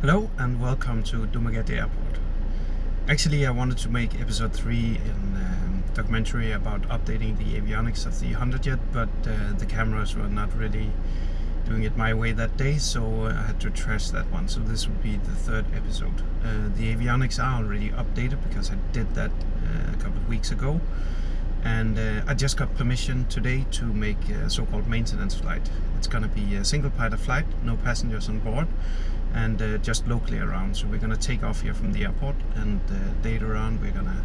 Hello and welcome to Dumaguete Airport. Actually, I wanted to make episode 3 in documentary about updating the avionics of the Hondajet, but the cameras were not really doing it my way that day, so I had to trash that one. So this will be the third episode. The avionics are already updated because I did that a couple of weeks ago, and I just got permission today to make a so-called maintenance flight. It's gonna be a single pilot flight, no passengers on board, and just locally around. So we're gonna take off here from the airport, and later on we're gonna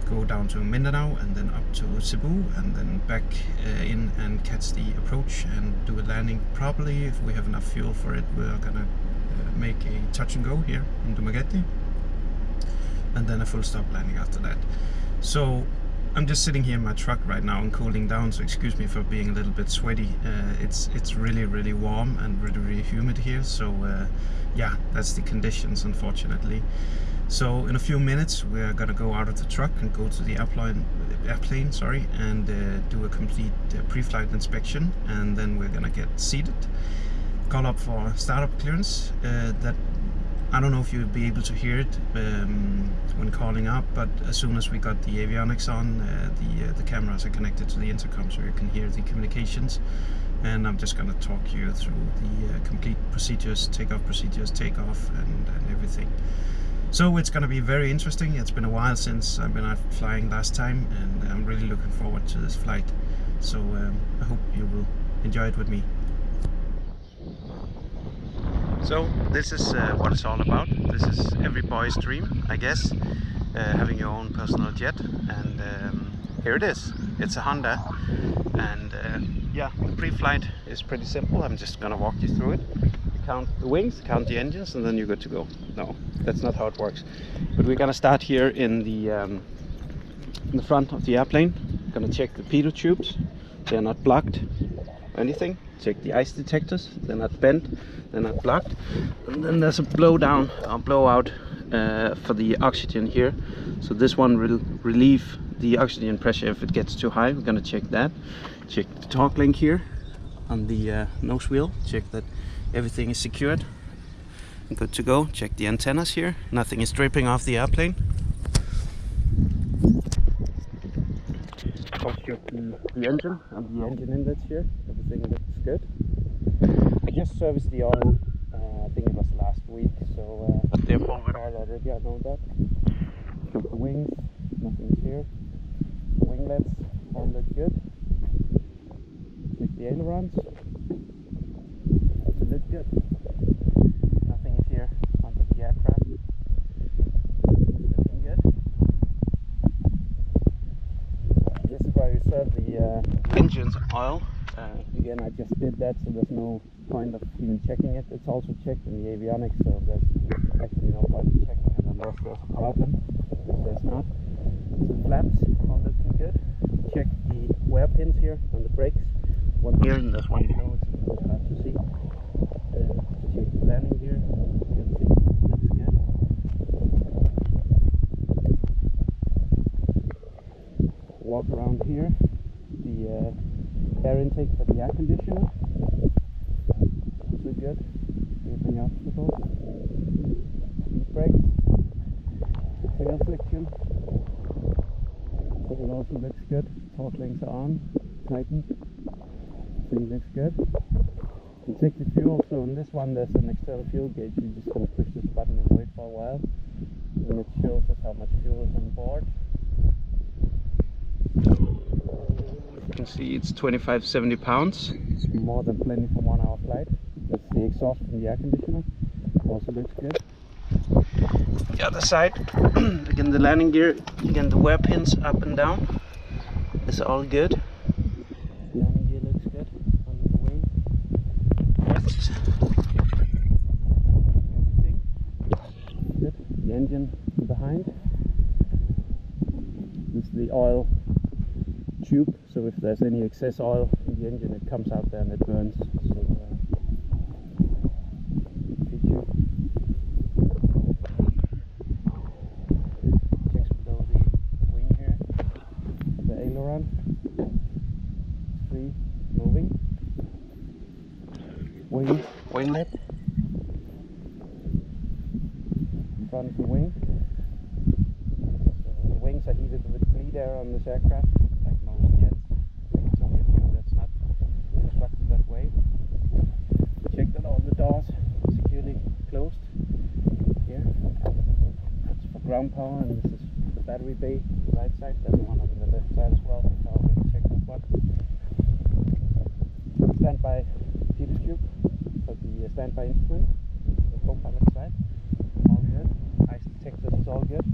go down to Mindanao and then up to Cebu and then back in and catch the approach and do a landing properly. If we have enough fuel for it, we're gonna make a touch and go here in Dumaguete, and then a full stop landing after that. So I'm just sitting here in my truck right now and cooling down, so excuse me for being a little bit sweaty. It's really warm and really humid here, so yeah, that's the conditions, unfortunately. So in a few minutes we're gonna go out of the truck and go to the airplane, and do a complete pre-flight inspection, and then we're gonna get seated, call up for startup clearance. That I don't know if you'll be able to hear it when calling up, but as soon as we got the avionics on, the cameras are connected to the intercom, so you can hear the communications. And I'm just going to talk you through the complete procedures, takeoff, and everything. So it's going to be very interesting. It's been a while since I've been out flying last time, and I'm really looking forward to this flight. So I hope you will enjoy it with me. So this is what it's all about. This is every boy's dream, I guess, having your own personal jet. And here it is. It's a Honda, and yeah, the pre-flight is pretty simple. I'm just gonna walk you through it. You count the wings, count the engines, and then you're good to go. No, that's not how it works. But we're gonna start here in the front of the airplane. Gonna check the pitot tubes. They're not blocked or anything. Check the ice detectors. They're not bent. They're not blocked. And then there's a blow-down or blowout for the oxygen here. So this one will relieve the oxygen pressure if it gets too high. We're gonna check that. Check the torque link here on the nose wheel. Check that everything is secured. Good to go. Check the antennas here. Nothing is dripping off the airplane. Check the engine and the engine inlets here. Everything looks good. I just serviced the oil. I think it was last week, so therefore we're all already. I know that. Check the wings. Nothing is here. Winglets all look good. Check the ailerons. Also look good. Nothing is here under the aircraft. Looking good. This is where you serve the engine's oil. Again, I just did that, so there's no point of even checking it. It's also checked in the avionics, so there's actually no point of checking it unless there's a problem, which there's not. The flaps are looking good. Check the wear pins here on the brakes. One here and there's one below. It's a little bit hard to see. Check the landing gear. Everything looks good. Walk around here. The air intake for the air conditioner. Also good. Anything obstacles? Speed brakes. Tail friction. It also looks good. Torque links are on, tightened. Everything looks good. You can check the fuel. So in this one there's an external fuel gauge. You're just going to push this button and wait for a while. And it shows us how much fuel is on board. You can see it's 2570 pounds. It's more than plenty for 1 hour flight. That's the exhaust from the air conditioner. Also looks good. The other side, again the landing gear, again the wear pins up and down. It's all good. Landing gear looks good under the wing. Everything good. The engine behind. This is the oil tube, so if there's any excess oil in the engine, it comes out there and it burns. So feature. Checks below the wing here. The aileron. Free moving. Winglet. front of the wing. So the wings are heated with bleed air on this aircraft, like most jets. I think it's only a few that's not constructed that way. Check that all the doors are securely closed here. That's for ground power, and this is the battery bay on the right side. There's one on the left side as well. I already checked that one. Standby Peters tube for the standby instrument, the co-pilot side. All good. Ice detectors is all good.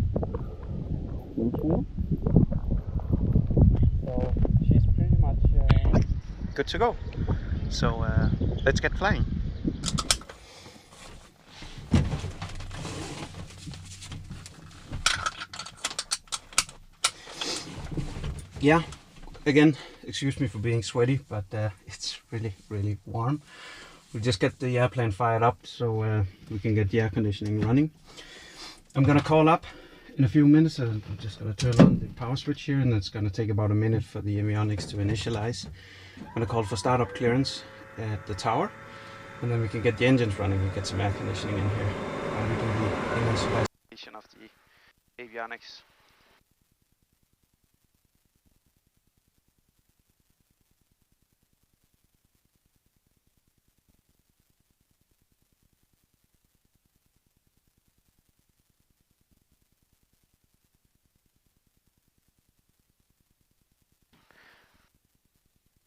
So she's pretty much good to go. So let's get flying. Yeah, again, excuse me for being sweaty, but it's really warm. We'll just get the airplane fired up so we can get the air conditioning running. I'm gonna call up in a few minutes. I'm just gonna turn on the power switch here, and it's gonna take about a minute for the avionics to initialize. I'm gonna call for startup clearance at the tower, and then we can get the engines running and get some air conditioning in here while we do the initialization of the avionics.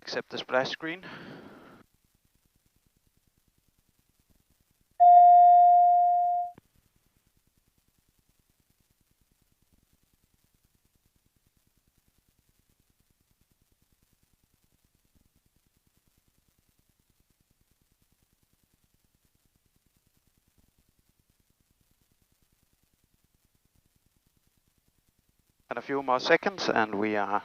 Accept the splash screen. And a few more seconds and we are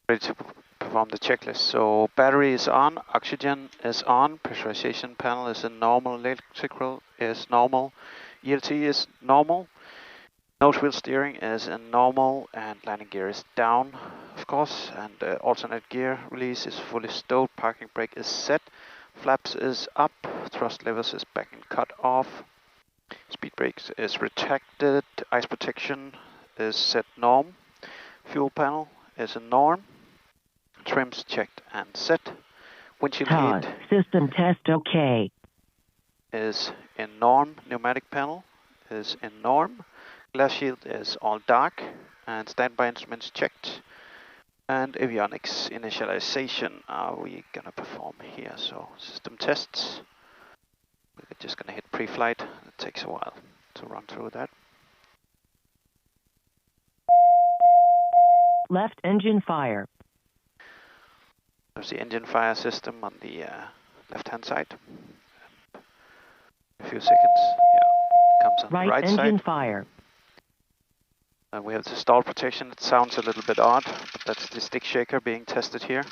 ready to perform the checklist. So battery is on, oxygen is on, pressurization panel is in normal, electrical is normal, ELT is normal, nose wheel steering is in normal, and landing gear is down, of course, and alternate gear release is fully stowed, parking brake is set, flaps is up, thrust levers is back and cut off, speed brakes is retracted, ice protection is set norm, fuel panel is in norm, trims checked and set, windshield heat system test okay is in norm, pneumatic panel is in norm, glass shield is all dark, and standby instruments checked, and avionics initialization are we gonna perform here. So system tests, we're just gonna hit pre-flight. It takes a while to run through that. left engine fire. There's the engine fire system on the left hand side. A few seconds, yeah, comes on the right engine side. Fire. And we have the stall protection. It sounds a little bit odd, but that's the stick shaker being tested here.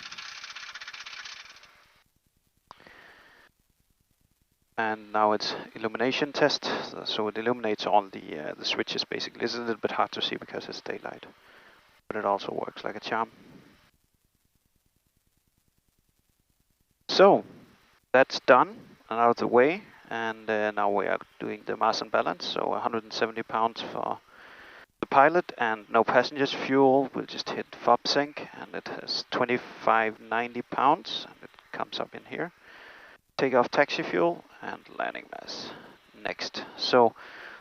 And now it's illumination test, so it illuminates all the switches basically. It's a little bit hard to see because it's daylight, but it also works like a charm. So that's done and out of the way, and now we are doing the mass and balance. So 170 pounds for the pilot and no passengers. Fuel will just hit fob sync, and it has 2590 pounds, and it comes up in here. Take off taxi fuel and landing mass next. So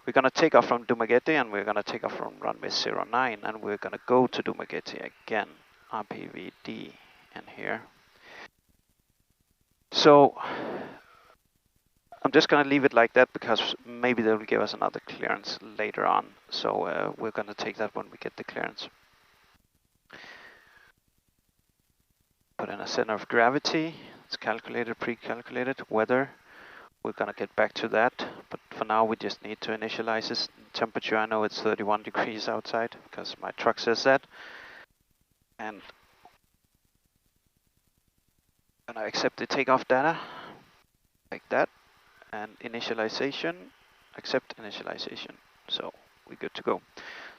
we're going to take off from Dumaguete, and we're going to take off from runway 09, and we're going to go to Dumaguete again, RPVD in here. So I'm just going to leave it like that because maybe they will give us another clearance later on. So we're going to take that when we get the clearance. Put in a center of gravity. It's calculated, pre-calculated. Weather, we're going to get back to that. But for now, we just need to initialize this. Temperature, I know it's 31 degrees outside because my truck says that. And I'm going to accept the takeoff data like that. And initialization, accept initialization. So we're good to go.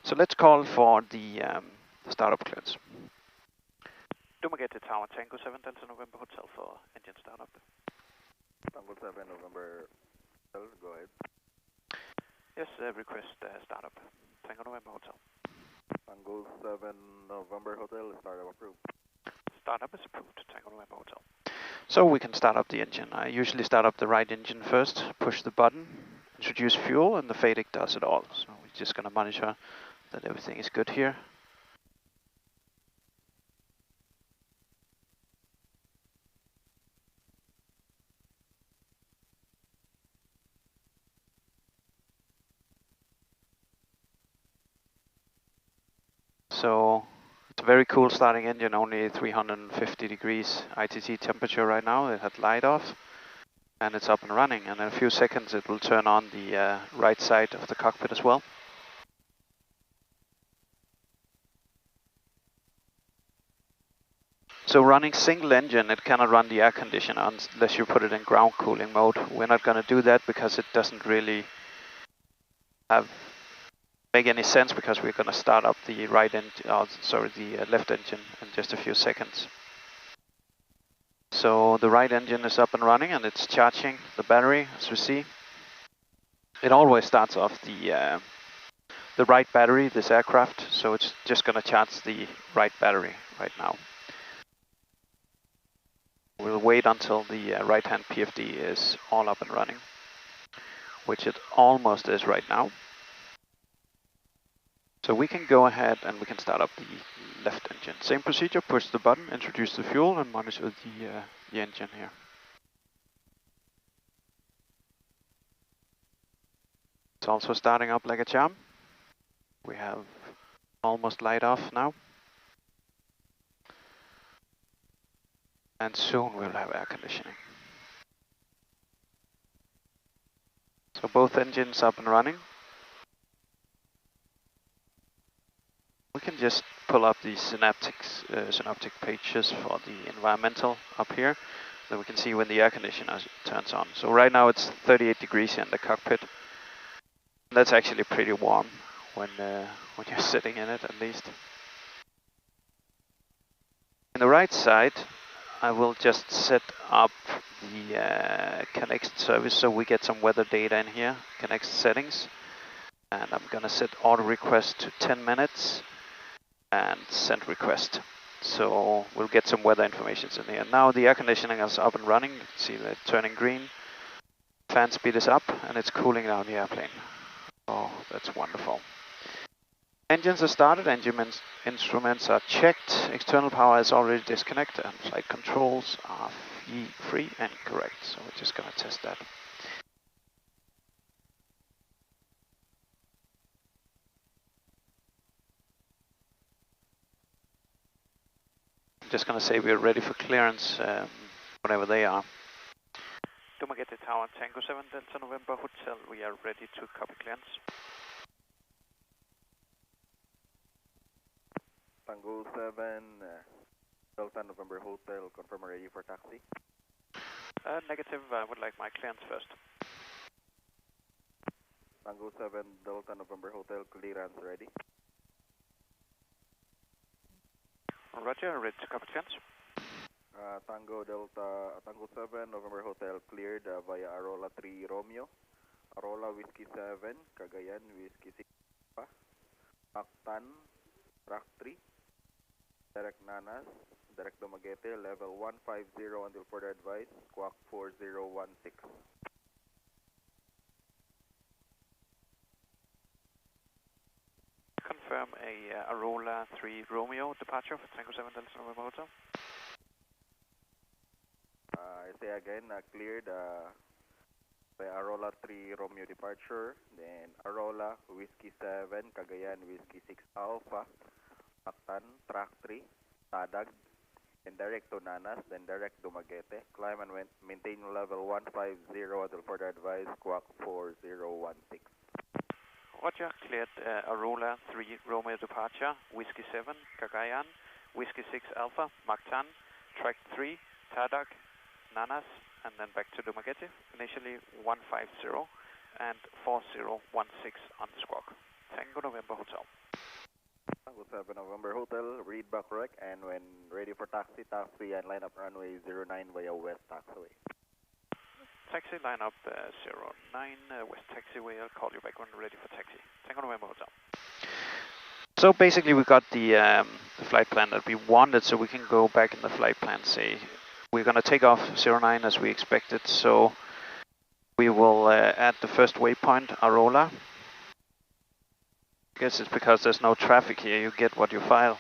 So let's call for the startup clearance. Dumaguete Tower, Tango 7 Delta November Hotel for engine startup. Tango 7 November Hotel, go ahead. Yes, request startup. Tango November Hotel. Tango 7 November Hotel, startup approved. Startup is approved, Tango November Hotel. So we can start up the engine. I usually start up the right engine first, push the button, introduce fuel, and the FADIC does it all. So we're just going to monitor that everything is good here. So it's a very cool starting engine, only 350 degrees ITT temperature right now. It had light off and it's up and running. And in a few seconds it will turn on the right side of the cockpit as well. So running single engine, it cannot run the air conditioner unless you put it in ground cooling mode. We're not going to do that because it doesn't really make any sense, because we're going to start up the left engine in just a few seconds. So the right engine is up and running and it's charging the battery, as we see. It always starts off the right battery, this aircraft, so it's just going to charge the right battery right now. We'll wait until the right-hand PFD is all up and running, which it almost is right now. So we can go ahead and we can start up the left engine. Same procedure, push the button, introduce the fuel, and monitor the engine here. It's also starting up like a charm. We have almost light off now. And soon we'll have air conditioning. So both engines up and running. We can just pull up the synaptic pages for the environmental up here. Then we can see when the air conditioner turns on. So right now it's 38 degrees in the cockpit. That's actually pretty warm when you're sitting in it, at least. On the right side, I will just set up the Connect service so we get some weather data in here, Connect settings. And I'm gonna set auto request to 10 minutes and send request. So we'll get some weather information in here. Now the air conditioning is up and running. You can see that turning green. Fan speed is up and it's cooling down the airplane. Oh, that's wonderful. Engines are started, instruments are checked, external power is already disconnected, and flight controls are free and correct. So we're just going to test that. I'm just going to say we're ready for clearance whenever they are. Dumaguete Tower, Tango 7 Delta November Hotel, we are ready to copy clearance. Tango 7 Delta November Hotel, confirm ready for taxi. Negative, I would like my clearance first. Tango 7 Delta November Hotel, clearance ready. Roger, ready to copy clearance. Tango 7 November Hotel cleared via Arola 3 Romeo, Arola Whiskey 7, Cagayan Whiskey 6, Mactan, Track 3, direct Nanas, direct Dumaguete, level 150 until further advice, squawk 4016. Confirm a Arola 3 Romeo departure for Tango 7 Delta November Hotel. I say again, cleared by Arola 3 Romeo departure, then Arola Whiskey 7, Cagayan Whiskey 6 Alpha, Mactan, Track 3, Tadag, then direct to Nanas, then direct to Dumaguete. Climb and maintain level 150 until further advice, squawk 4016. Roger, cleared Arola 3 Romeo departure, Whiskey 7, Cagayan, Whiskey 6 Alpha, Mactan, Track 3, Tadag, Nanas, and then back to Dumaguete, initially 150 and 4016 on the squawk. Tango November Hotel. Tango 7 November Hotel, read back correct, and when ready for taxi and line up runway 09 via west taxiway. taxi, line up 09 West Taxiway. I'll call you back when ready for taxi. Tango November Hotel. So basically we got the flight plan that we wanted, so we can go back in the flight plan, say we're going to take off 09 as we expected, so we will add the first waypoint, Arola. I guess it's because there's no traffic here, you get what you file.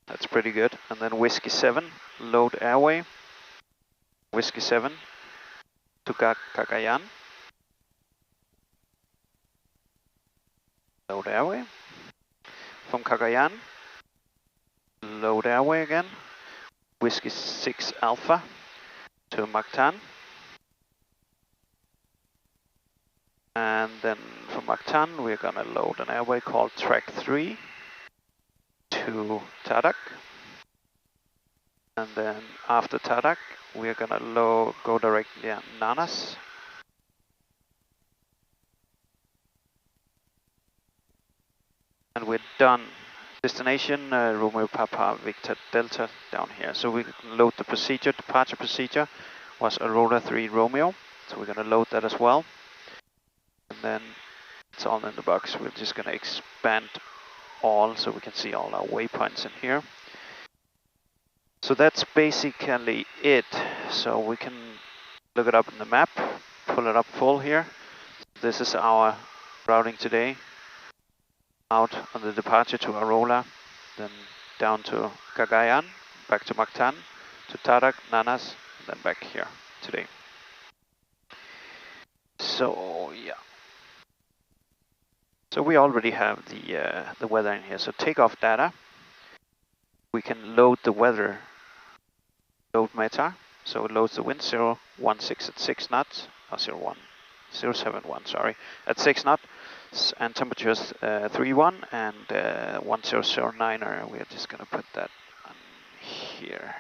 That's pretty good. And then Whiskey 7, load airway. Whiskey 7 to Cagayan. Load airway. From Cagayan, load airway again. Whiskey 6 Alpha to Mactan. And then from Mactan, we're going to load an airway called Track 3 to Tadak. And then after Tadak, we're going to go directly at Nanas. And we're done. Destination Romeo Papa Victor Delta down here. So we can load the procedure. Departure procedure was Aurora 3 Romeo. So we're going to load that as well. And then it's all in the box. We're just going to expand all so we can see all our waypoints in here. So that's basically it. So we can look it up in the map, pull it up full here. This is our routing today. Out on the departure to Arola, then down to Cagayan, back to Mactan, to Tadak, Nanas, and then back here today. So yeah. So we already have the weather in here. So takeoff data. We can load the weather. Load meta. So it loads the wind 016 at 6 knots. Or 071, sorry, at 6 knots. And temperatures 31 and 1009er. We are just going to put that on here.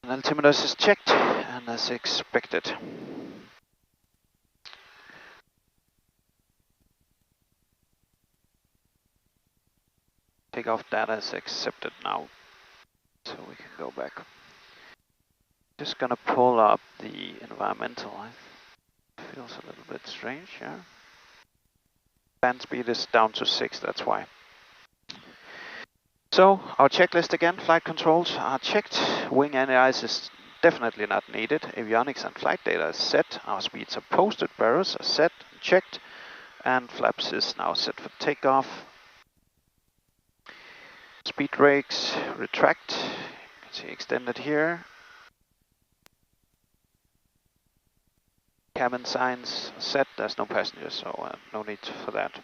And altimeters is checked and as expected. Takeoff data is accepted now, so we can go back. Just going to pull up the environmental. Feels a little bit strange, yeah. Land speed is down to 6, that's why. So, our checklist again, flight controls are checked. Wing anti-ice is definitely not needed. Avionics and flight data is set. Our speeds are posted, barrels are set, checked. And flaps is now set for takeoff. Speed brakes, retract. You can see extended here. Cabin signs set, there's no passengers, so no need for that.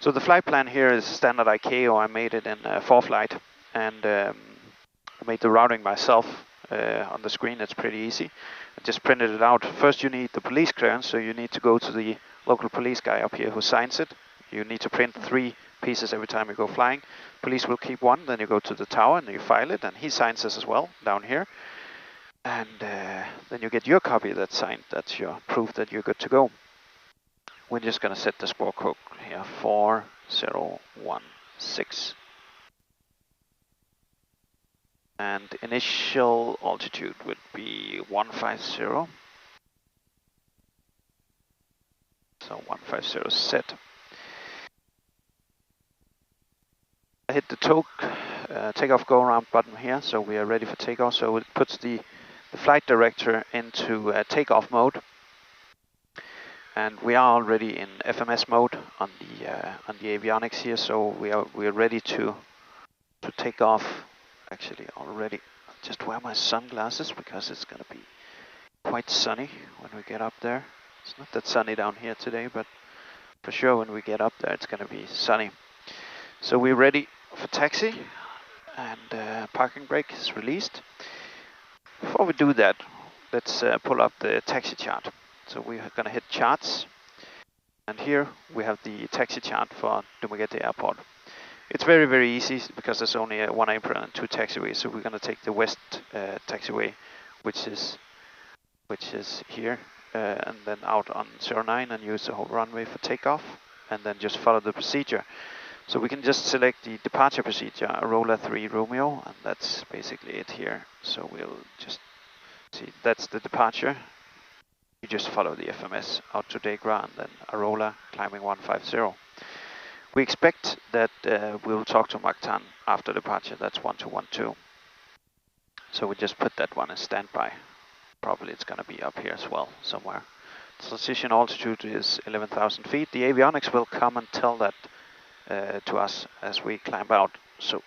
So the flight plan here is standard ICAO. I made it in 4Flight and I made the routing myself on the screen. It's pretty easy. I just printed it out. First you need the police clearance, so you need to go to the local police guy up here who signs it. You need to print 3 pieces every time you go flying. Police will keep 1, then you go to the tower and you file it and he signs this as well down here. And then you get your copy that's signed. That's your proof that you're good to go. We're just going to set the squawk code here, 4016. And initial altitude would be 150. So 150 set. I hit the takeoff go around button here, so we are ready for takeoff. So it puts the flight director into takeoff mode, and we are already in FMS mode on the avionics here. So we are ready to take off. Actually, already. I'll just wear my sunglasses because it's going to be quite sunny when we get up there. It's not that sunny down here today, but for sure when we get up there, it's going to be sunny. So we're ready for taxi, and parking brake is released. Before we do that, let's pull up the taxi chart. So we're going to hit charts, and here we have the taxi chart for Dumaguete Airport. It's very, very easy because there's only 1 apron and 2 taxiways. So we're going to take the west taxiway, which is here, and then out on 09 and use the whole runway for takeoff, and then just follow the procedure. So we can just select the departure procedure, Arola 3 Romeo, and that's basically it here. So we'll just See, that's the departure. You just follow the FMS out to Degra and then Arola climbing 150. We expect that we'll talk to Mactan after departure. That's 1212. So we just put that one in standby. Probably it's going to be up here as well somewhere. Transition altitude is 11,000 feet. The avionics will come and tell that to us as we climb out. So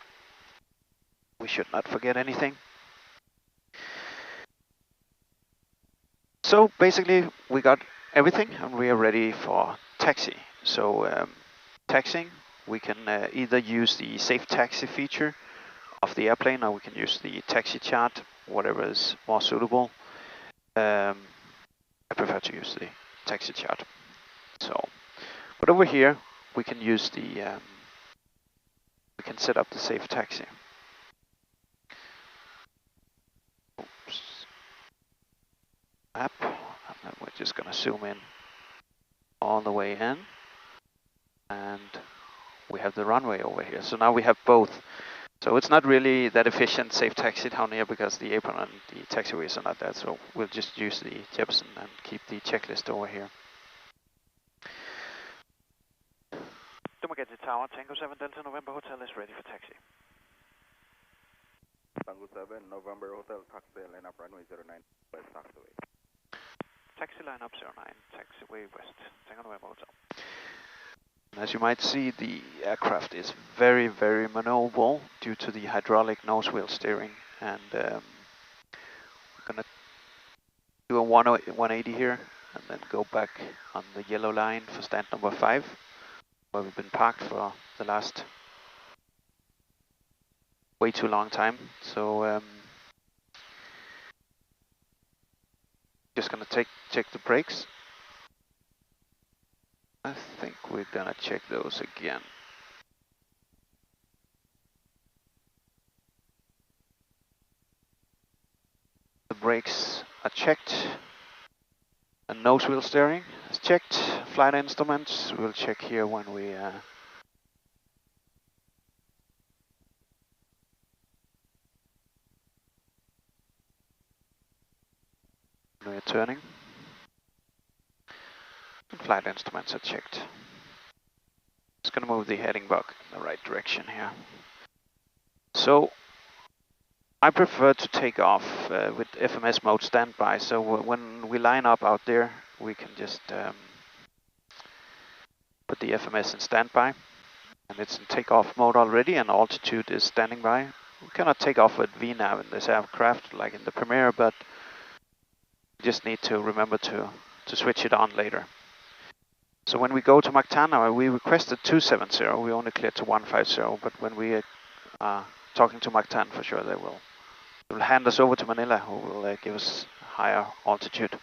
we should not forget anything. So basically we got everything and we are ready for taxi. So taxiing, we can either use the safe taxi feature of the airplane or we can use the taxi chart, whatever is more suitable. I prefer to use the taxi chart. So, but over here we can use the, we can set up the safe taxi. Oops. Map, and then we're just gonna zoom in all the way in, and we have the runway over here. So now we have both. So it's not really that efficient safe taxi down here because the apron and the taxiways are not there. So we'll just use the Jefferson and keep the checklist over here. Dumaguete Tower, Tango 7 Delta November Hotel is ready for taxi. Tango 7, November Hotel, taxi line up runway 09, west taxiway. Taxi line up 09, taxiway west, Tango November Hotel. As you might see, the aircraft is very, very maneuverable due to the hydraulic nose wheel steering. And we're gonna do a 180 here and then go back on the yellow line for stand number 5, where we've been parked for the last way too long time. So just gonna check the brakes. I think we're gonna check those again. The brakes are checked. And nose wheel steering is checked. Flight instruments, we'll check here when we're turning. And flight instruments are checked. Just gonna move the heading block in the right direction here. So I prefer to take off with FMS mode standby. So when we line up out there, we can just put the FMS in standby, and it's in takeoff mode already, and altitude is standing by. We cannot take off with VNAV in this aircraft like in the Premier, but we just need to remember to switch it on later. So when we go to Mactan, we requested 270, we only cleared to 150, but when we are talking to Mactan, for sure they will hand us over to Manila, who will give us higher altitude.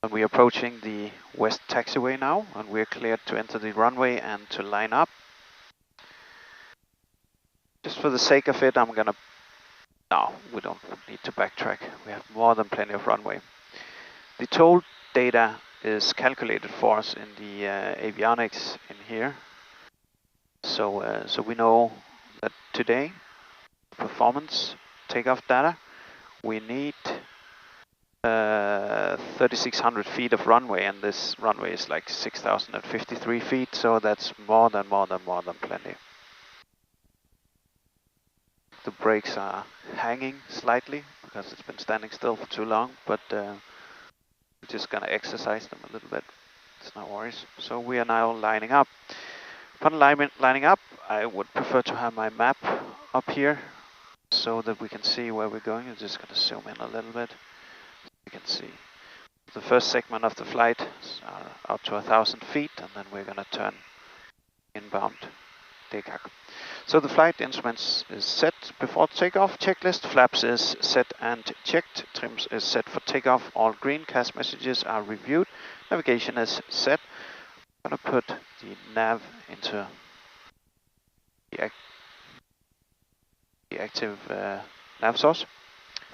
And we're approaching the west taxiway now, and we're cleared to enter the runway and to line up. Just for the sake of it, I'm gonna... No, we don't need to backtrack. We have more than plenty of runway. The toll data is calculated for us in the avionics in here. So, so we know that today, performance takeoff data, we need 3,600 feet of runway, and this runway is like 6,053 feet, so that's more than plenty. The brakes are hanging slightly because it's been standing still for too long, but we're just gonna exercise them a little bit. It's no worries. So we are now lining up. Upon lining up, I would prefer to have my map up here so that we can see where we're going. I'm just gonna zoom in a little bit. You can see the first segment of the flight are out to 1,000 feet, and then we're gonna turn inbound Degag. So the flight instruments is set before takeoff. Checklist, flaps is set and checked. Trims is set for takeoff. All green. CAS messages are reviewed. Navigation is set. I'm gonna put the nav into the active nav source.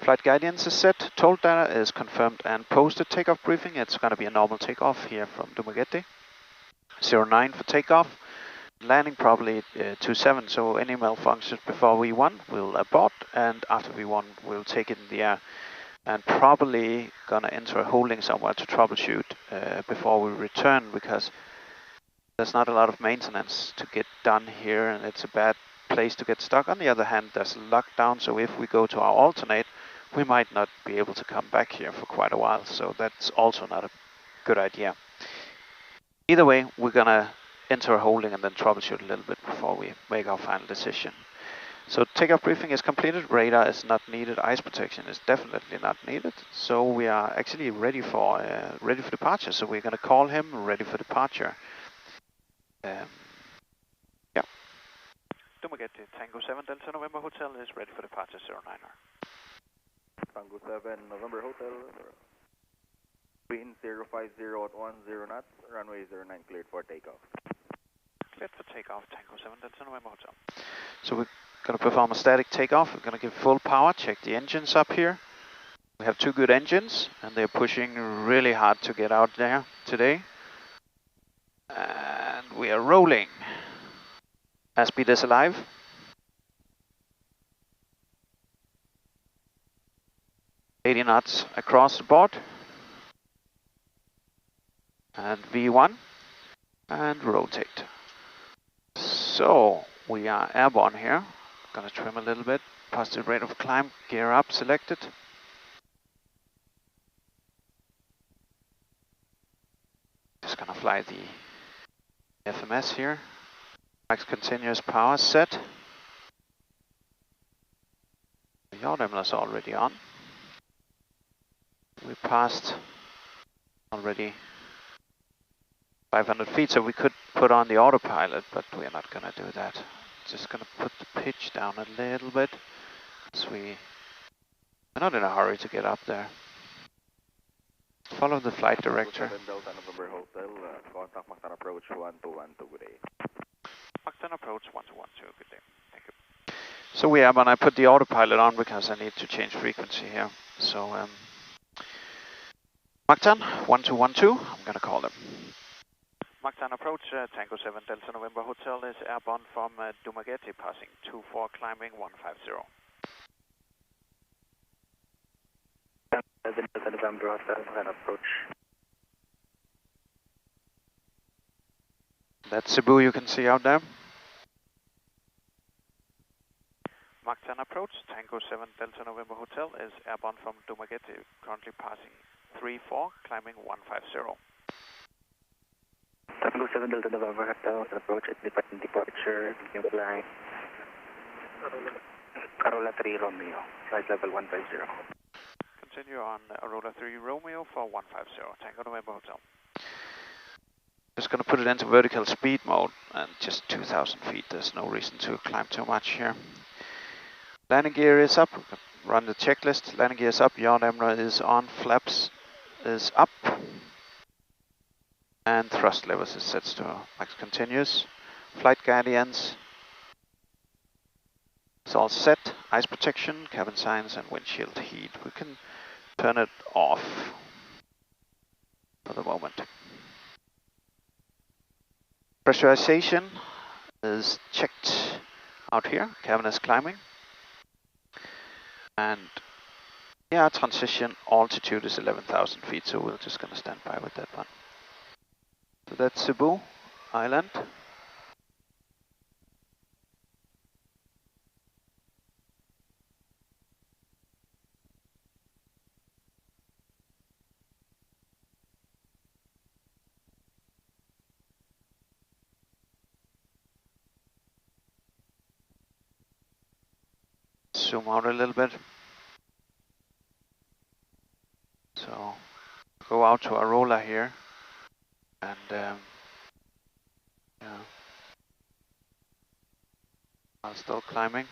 Flight guidance is set. Toll data is confirmed and posted. Takeoff briefing. It's gonna be a normal takeoff here from Dumaguete. 09 for takeoff. landing probably 27, so any malfunctions before V1 we'll abort, and after V1 we'll take it in the air, and probably gonna enter a holding somewhere to troubleshoot before we return, because there's not a lot of maintenance to get done here, and it's a bad place to get stuck. On the other hand, there's lockdown, so if we go to our alternate, we might not be able to come back here for quite a while, so that's also not a good idea. Either way, we're gonna enter a holding and then troubleshoot a little bit before we make our final decision. So takeoff briefing is completed, radar is not needed, ice protection is definitely not needed. So we are actually ready for departure. So we're gonna call him ready for departure. Yeah. Dumaguete, Tango 7 Delta November Hotel is ready for departure 09er. Tango 7 November Hotel. Wind 050 at 10 knots. Runway 09 cleared for takeoff. Cleared for takeoff, Tango 7 Delta November Hotel. So we're going to perform a static takeoff. We're going to give full power, check the engines up here. We have two good engines, and they're pushing really hard to get out there today. And we are rolling. Airspeed is alive. .80 knots across the board. And V1. And rotate. So we are airborne here. Gonna trim a little bit. Positive rate of climb, gear up selected. Just gonna fly the FMS here. Max continuous power set. The yaw is already on. We passed already 500 feet, so we could put on the autopilot, but we're not gonna do that. Just gonna put the pitch down a little bit, because we're not in a hurry to get up there. Follow the flight director. Delta November Hotel, contact Mactan approach 1212, good day. Mactan approach 1212, good day. Thank you. So we are, when I put the autopilot on, because I need to change frequency here. So Mactan 1212, I'm gonna call them. Mactan approach, Tango 7 Delta November Hotel is airborne from Dumaguete, passing 24, climbing 150. 7 Delta November Hotel, and approach. That's Cebu you can see out there. Mactan approach, Tango 7 Delta November Hotel is airborne from Dumaguete, currently passing 34, climbing 150. Tango 7 Delta November Hotel, approach at departure, new line. Arola 3 Romeo, flight level 150. Continue on Arola 3 Romeo for 150, Tango November Hotel. Just going to put it into vertical speed mode, and just 2,000 feet, there's no reason to climb too much here. Landing gear is up, run the checklist, landing gear is up, yaw damper is on, flaps is up. And thrust levels is set to max continuous. Flight guidance is all set. Ice protection, cabin signs, and windshield heat. We can turn it off for the moment. Pressurization is checked out here. Cabin is climbing. And yeah, transition altitude is 11,000 feet, so we're just going to stand by with that one. So that's Cebu Island. Zoom out a little bit. So go out to Arola here. And yeah, I'm still climbing.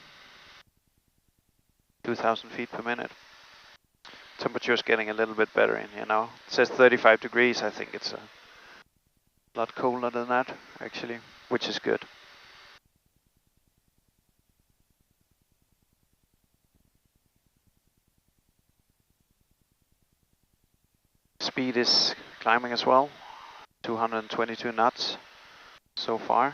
2,000 feet per minute. Temperature's getting a little bit better in here now. It says 35 degrees. I think it's a lot colder than that, actually, which is good. Speed is climbing as well. 222 knots so far.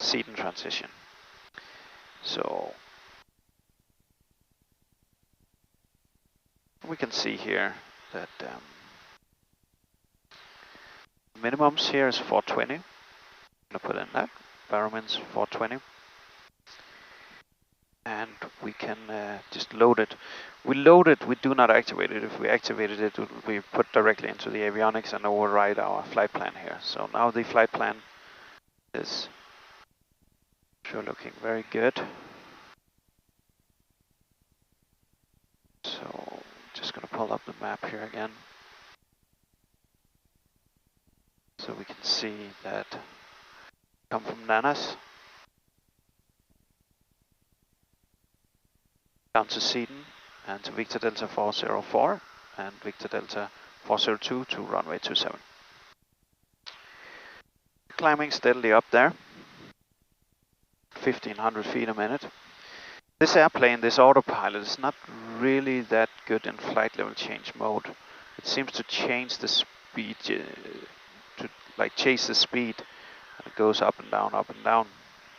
seat and transition. So we can see here that minimums here is 420. I'm gonna put in that. Baromins 420. And we can just load it. We load it, we do not activate it. If we activated it, it will be put directly into the avionics and override our flight plan here. So now the flight plan is sure looking very good. So just gonna pull up the map here again. So we can see that come from Nanas down to Seaton and to Victor Delta 404 and Victor Delta 402 to runway 27. Climbing steadily up there, 1500 feet a minute. This airplane, this autopilot, is not really that good in flight level change mode. It seems to change the speed, to like chase the speed. It goes up and down, up and down.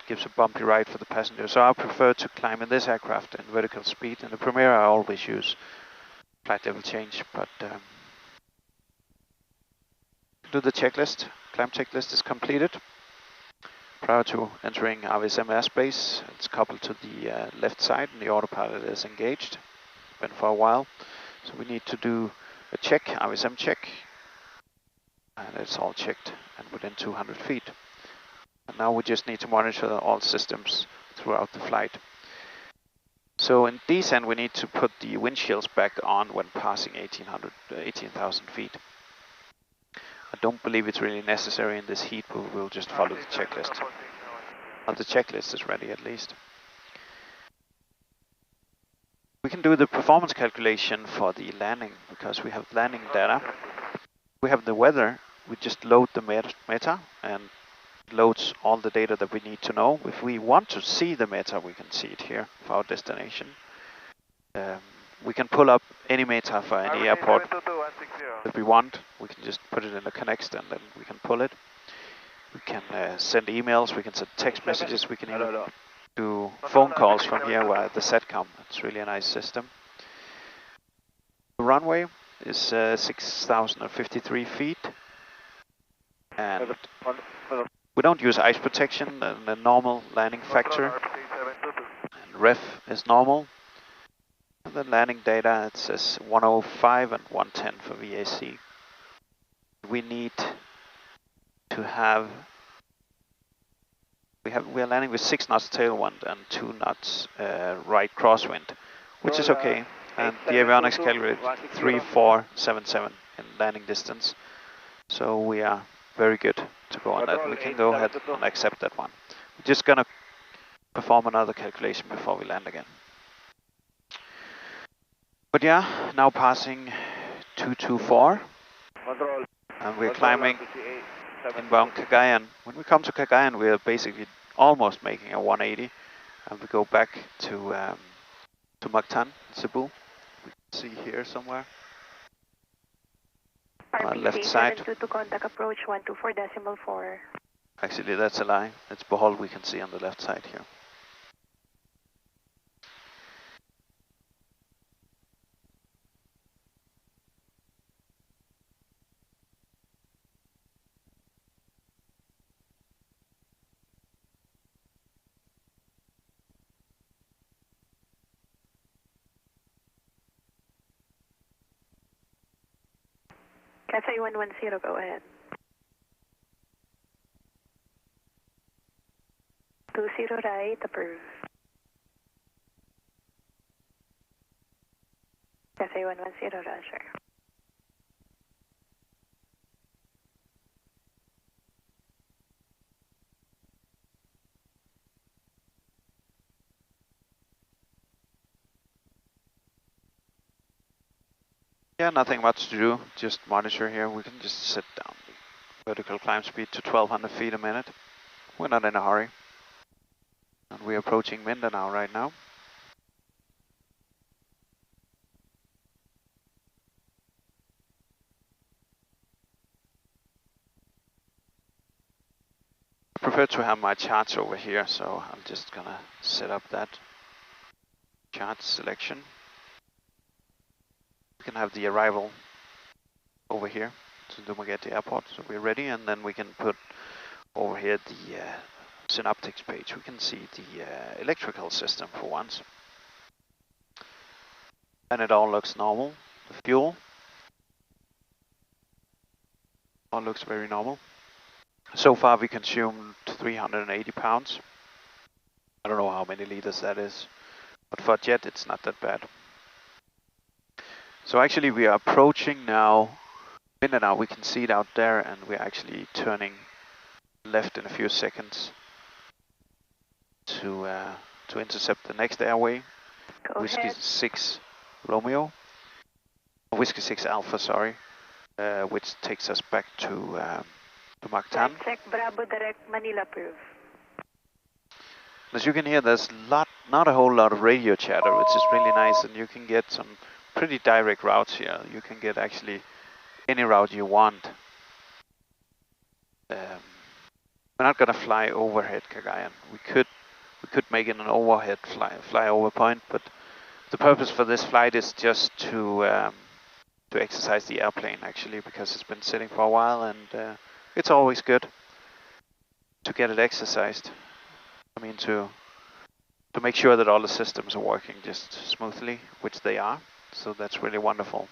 Gives a bumpy ride for the passenger. So I prefer to climb in this aircraft in vertical speed. In the Premier I always use flight level change, but do the checklist. Climb checklist is completed. Prior to entering RVSM airspace, it's coupled to the left side and the autopilot is engaged. Been for a while. So we need to do a check, RVSM check. And it's all checked and within 200 feet. And now we just need to monitor all systems throughout the flight. So in descent we need to put the windshields back on when passing 18,000 feet. I don't believe it's really necessary in this heat, but we'll just follow the checklist. The checklist is ready at least. We can do the performance calculation for the landing because we have landing data. We have the weather, we just load the meta and loads all the data that we need to know. If we want to see the meta, we can see it here for our destination. We can pull up any meta for any airport that we want. We can just put it in the Connect and then we can pull it. We can send emails, we can send text messages, we can even do phone calls from here via the SATCOM. It's really a nice system. The runway is 6,053 feet. And we don't use ice protection, the normal landing factor. And ref is normal. And the landing data, it says 105 and 110 for VAC. We need to have, we are landing with 6 knots tailwind and 2 knots right crosswind, which is okay. And the avionics calculate 3477 in landing distance. So we are very good to go on that. We can go ahead and accept that one. We're just gonna perform another calculation before we land again. But yeah, now passing 224. And we're climbing inbound Cagayan. When we come to Cagayan, we are basically almost making a 180. And we go back to Mactan, Cebu. We can see here somewhere. On left side. To contact approach 124.4. Actually, that's a lie. It's Bohol we can see on the left side here. Cathay 110, go ahead. 20 right, approve. Cathay 110, Roger. Yeah, nothing much to do, just monitor here. We can just set down the vertical climb speed to 1200 feet a minute. We're not in a hurry. And we're approaching Mindanao right now. prefer to have my charts over here, so I'm just gonna set up that chart selection. We can have the arrival over here to Dumaguete Airport, so we're ready, and then we can put over here the synoptics page. We can see the electrical system for once. And it all looks normal. The fuel all looks very normal. So far we consumed 380 pounds. I don't know how many liters that is, but for a jet it's not that bad. So actually we are approaching now, Mindanao. We can see it out there, and we're actually turning left in a few seconds to intercept the next airway. Go Whiskey ahead. 6 Romeo, Whiskey 6 Alpha, sorry, which takes us back to Mactan. Flight check Bravo direct Manila approve. As you can hear, there's not a whole lot of radio chatter, which is really nice, and you can get some pretty direct routes here. You can get actually any route you want. We're not gonna fly overhead Cagayan. We could make it an overhead flyover point, but the purpose for this flight is just to exercise the airplane, actually, because it's been sitting for a while, and it's always good to get it exercised. I mean, to make sure that all the systems are working just smoothly, which they are. So that's really wonderful.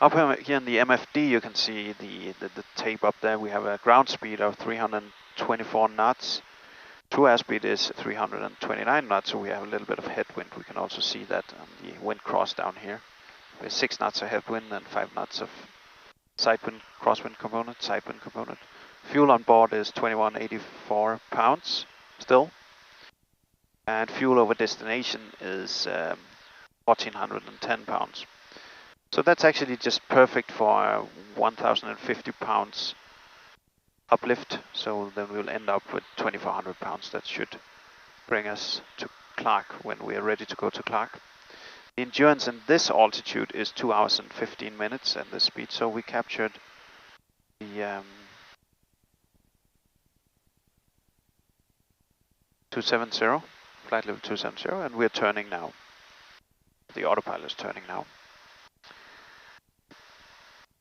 Up here in the MFD, you can see the tape up there. We have a ground speed of 324 knots. True airspeed is 329 knots, so we have a little bit of headwind. We can also see that on the wind cross down here. We have 6 knots of headwind and 5 knots of sidewind, crosswind component, sidewind component. Fuel on board is 2184 pounds still. And fuel over destination is 1410 pounds. So that's actually just perfect for 1050 pounds uplift. So then we'll end up with 2400 pounds. That should bring us to Clark when we are ready to go to Clark. The endurance in this altitude is 2 hours and 15 minutes at this speed. So we captured the 270, flight level 270, and we're turning now. The autopilot is turning now.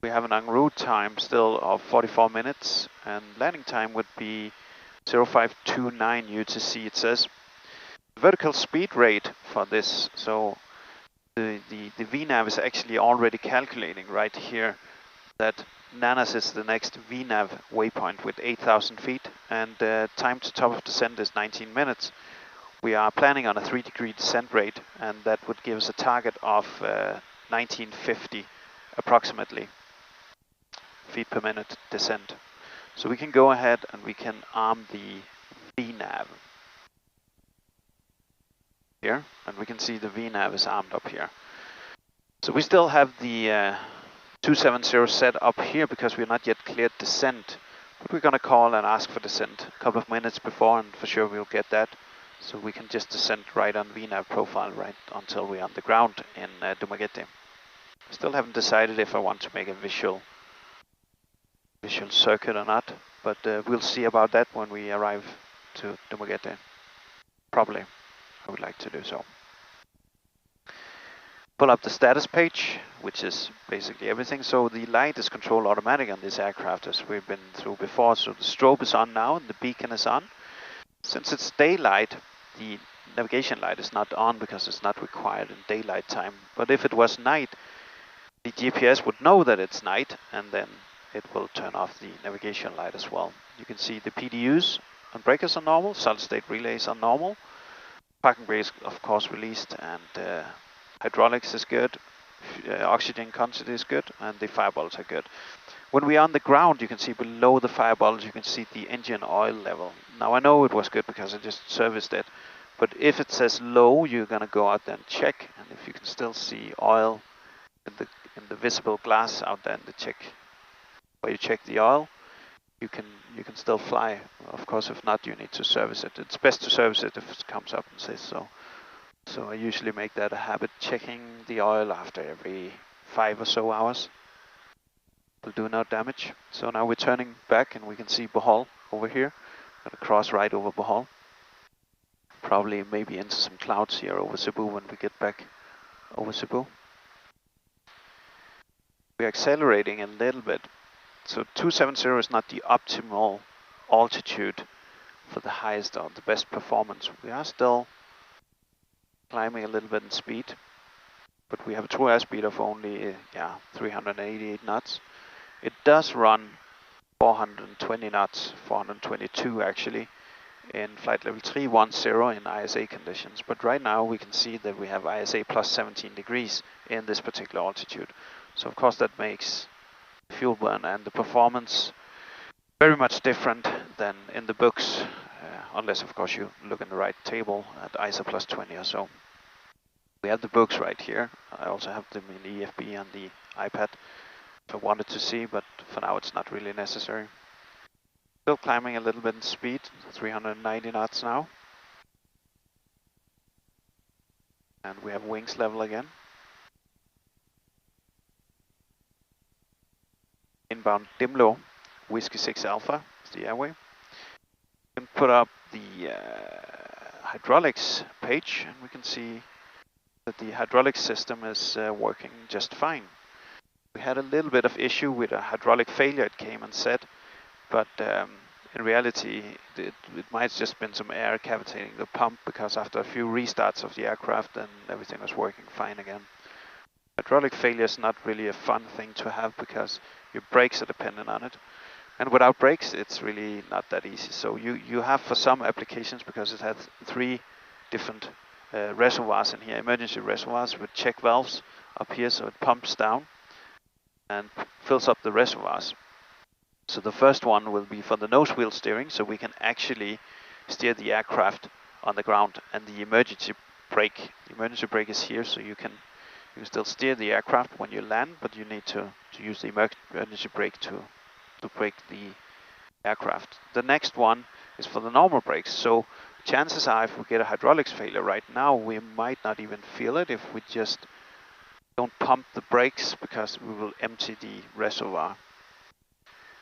We have an en route time still of 44 minutes, and landing time would be 0529 UTC, it says. Vertical speed rate for this, so the VNAV is actually already calculating right here that Nanas is the next VNAV waypoint with 8,000 feet, and time to top of descent is 19 minutes. We are planning on a 3-degree descent rate, and that would give us a target of 1950 approximately feet per minute descent. So we can go ahead and we can arm the VNAV here, and we can see the VNAV is armed up here. So we still have the 270 set up here because we're not yet cleared descent, but we're gonna call and ask for descent a couple of minutes before, and for sure we'll get that. So we can just descend right on VNAV profile right until we're on the ground in Dumaguete. Still haven't decided if I want to make a visual circuit or not, but we'll see about that when we arrive to Dumaguete. Probably, I would like to do so. Pull up the status page, which is basically everything. So the light is controlled automatic on this aircraft, as we've been through before. So the strobe is on now, and the beacon is on. Since it's daylight, the navigation light is not on because it's not required in daylight time. But if it was night, the GPS would know that it's night, and then it will turn off the navigation light as well. You can see the PDUs and breakers are normal, solid state relays are normal. Parking brake is of course released, and hydraulics is good, oxygen constant is good, and the fireballs are good. When we are on the ground, you can see below the fireballs, you can see the engine oil level. Now I know it was good because I just serviced it, but if it says low, you're gonna go out there and check, and if you can still see oil in the visible glass out there in the check, where you check the oil, you can still fly. Of course, if not, you need to service it. It's best to service it if it comes up and says so. So I usually make that a habit, checking the oil after every 5 or so hours. Will do no damage. So now we're turning back and we can see Bohol over here. Gonna cross right over Bohol. Probably maybe into some clouds here over Cebu when we get back over Cebu. We're accelerating a little bit. So 270 is not the optimal altitude for the highest or the best performance. We are still climbing a little bit in speed, but we have a true airspeed of only 388 knots. It does run 420 knots, 422 actually, in flight level 310 in ISA conditions. But right now we can see that we have ISA plus 17 degrees in this particular altitude. So of course that makes fuel burn and the performance very much different than in the books, unless of course you look in the right table at ISA plus 20 or so. We have the books right here. I also have them in EFB on the iPad if I wanted to see, but for now it's not really necessary. Still climbing a little bit in speed, 390 knots now. And we have wings level again. Inbound Dimlo, Whiskey 6 Alpha is the airway. We can put up the hydraulics page and we can see that the hydraulic system is working just fine. We had a little bit of issue with a hydraulic failure, it came and said, but in reality it might have just been some air cavitating the pump, because after a few restarts of the aircraft then everything was working fine again. Hydraulic failure is not really a fun thing to have because your brakes are dependent on it. And without brakes, it's really not that easy. So you have for some applications, because it has 3 different reservoirs in here, emergency reservoirs with check valves up here, so it pumps down and fills up the reservoirs. So the first one will be for the nose wheel steering, so we can actually steer the aircraft on the ground, and the emergency brake is here, so you can still steer the aircraft when you land, but you need to use the emergency brake to brake the aircraft. The next one is for the normal brakes. So chances are if we get a hydraulics failure right now, we might not even feel it if we just don't pump the brakes, because we will empty the reservoir.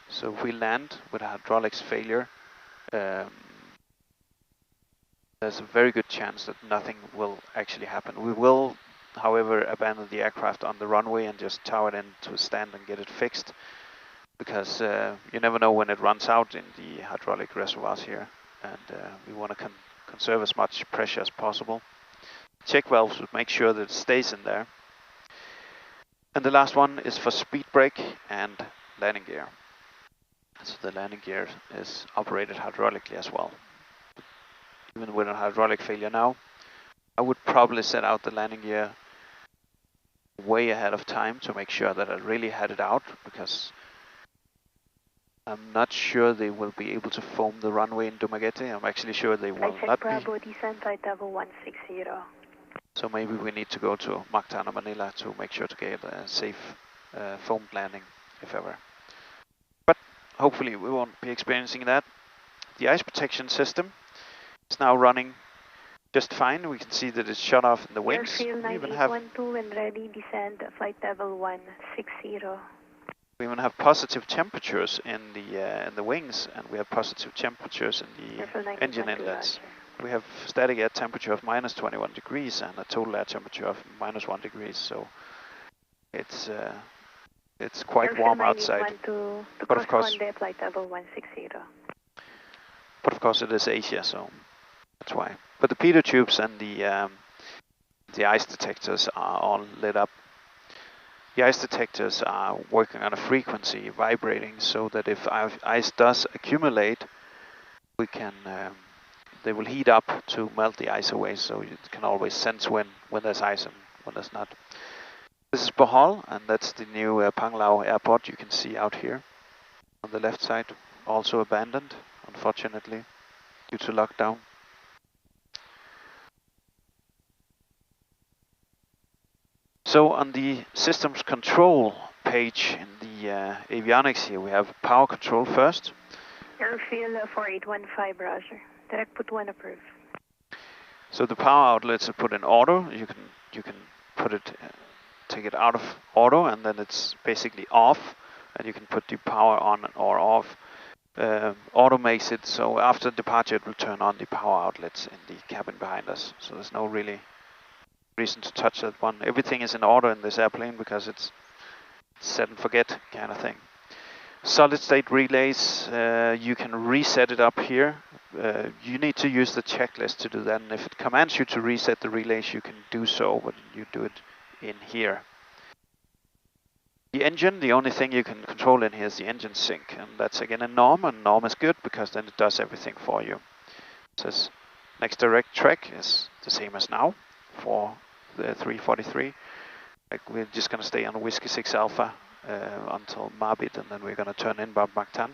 So if we land with a hydraulics failure, there's a very good chance that nothing will actually happen. We will, however, abandon the aircraft on the runway and just tow it into a stand and get it fixed, because you never know when it runs out in the hydraulic reservoirs here, and we want to conserve as much pressure as possible. Check valves would make sure that it stays in there. And the last one is for speed brake and landing gear. So the landing gear is operated hydraulically as well. Even with a hydraulic failure now, I would probably set out the landing gear way ahead of time to make sure that I really had it out, because I'm not sure they will be able to foam the runway in Dumaguete. I'm actually sure they will not be. Bravo, descent flight level 160. So maybe we need to go to Mactan or Manila to make sure to get a safe foamed landing, if ever. But hopefully we won't be experiencing that. The ice protection system is now running just fine. We can see that it's shut off in the wings. Airfield 9812 and ready, descend flight level 160. We even have positive temperatures in the wings, and we have positive temperatures in the engine inlets. We have static air temperature of minus 21 degrees and a total air temperature of minus 1 degrees. So it's quite warm outside. But of course, flight level 160. But of course, it is Asia, so that's why. But the pitot tubes and the ice detectors are all lit up. The ice detectors are working on a frequency vibrating, so that if ice does accumulate, we can they will heat up to melt the ice away, so you can always sense when there's ice and when there's not. This is Bohol, and that's the new Panglao airport you can see out here on the left side, also abandoned, unfortunately, due to lockdown. So on the systems control page in the avionics here, we have power control first. Airfield 4815, Roger. Direct put 1 approved. So the power outlets are put in auto. You can put it, take it out of auto, and then it's basically off, and you can put the power on or off. Auto makes it so after departure it will turn on the power outlets in the cabin behind us. So there's no really reason to touch that one. Everything is in order in this airplane because it's set and forget kind of thing. Solid state relays, you can reset it up here. You need to use the checklist to do that, and if it commands you to reset the relays, you can do so, but you do it in here. The engine, the only thing you can control in here is the engine sync, and that's again a norm, and norm is good because then it does everything for you. It says next direct trek is the same as now for the 343. Like we're just going to stay on Whiskey 6 Alpha until Marbit, and then we're going to turn inbound Mactan.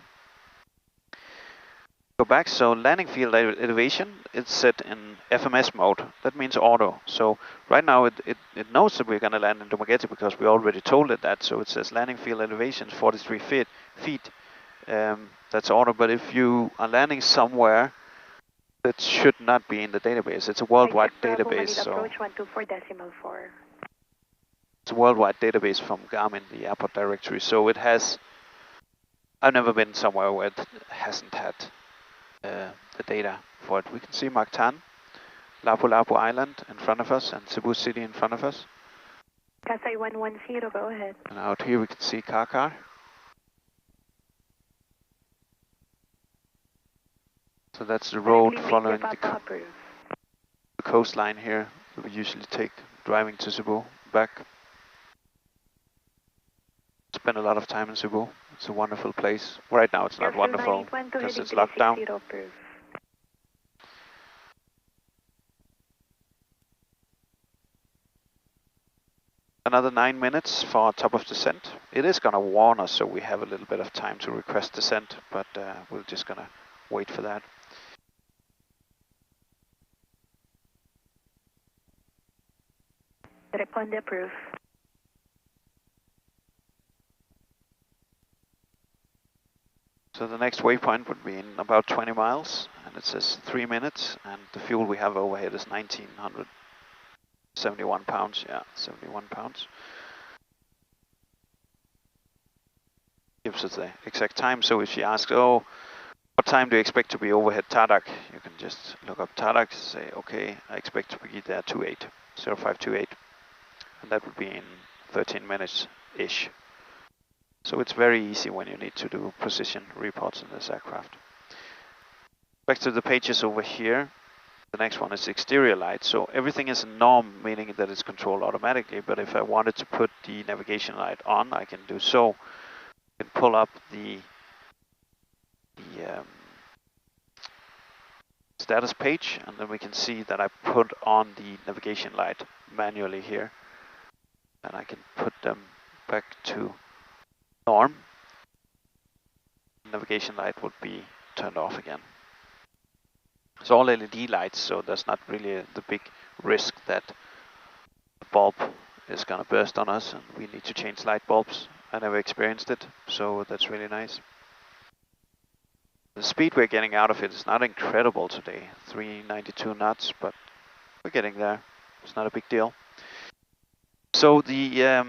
Go back, so landing field elevation, it's set in FMS mode. That means auto. So right now it knows that we're going to land in Dumaguete because we already told it that. So it says landing field elevation is 43 feet. That's auto, but if you are landing somewhere that should not be in the database, it's a worldwide database. So approach 124.4. it's a worldwide database from Garmin, the airport directory. So it has, I've never been somewhere where it hasn't had the data for it. We can see Mactan, Lapu-Lapu Island in front of us, and Cebu City in front of us. Kasay 110, go ahead. And out here we can see Kakar. So that's the road following the coastline here that we usually take driving to Cebu, back. Spend a lot of time in Cebu. It's a wonderful place. Right now it's not wonderful because it's locked down. Another 9 minutes for top of descent. It is going to warn us, so we have a little bit of time to request descent, but we're just going to wait for that. Respond approve. So the next waypoint would be in about 20 miles, and it says 3 minutes, and the fuel we have overhead is 1,971 pounds. Yeah, 71 pounds. Gives us the exact time, so if you ask, oh, what time do you expect to be overhead Tadak? You can just look up Tadak, say, okay, I expect to be there 0528, and that would be in 13 minutes-ish. So it's very easy when you need to do precision reports in this aircraft. Back to the pages over here. The next one is exterior light. So everything is a norm, meaning that it's controlled automatically. But if I wanted to put the navigation light on, I can do so. I can pull up the status page, and then we can see that I put on the navigation light manually here. And I can put them back to norm. Navigation light would be turned off again. It's all LED lights, so there's not really the big risk that the bulb is going to burst on us and we need to change light bulbs. I never experienced it, so that's really nice. The speed we're getting out of it is not incredible today, 392 knots, but we're getting there. It's not a big deal. So the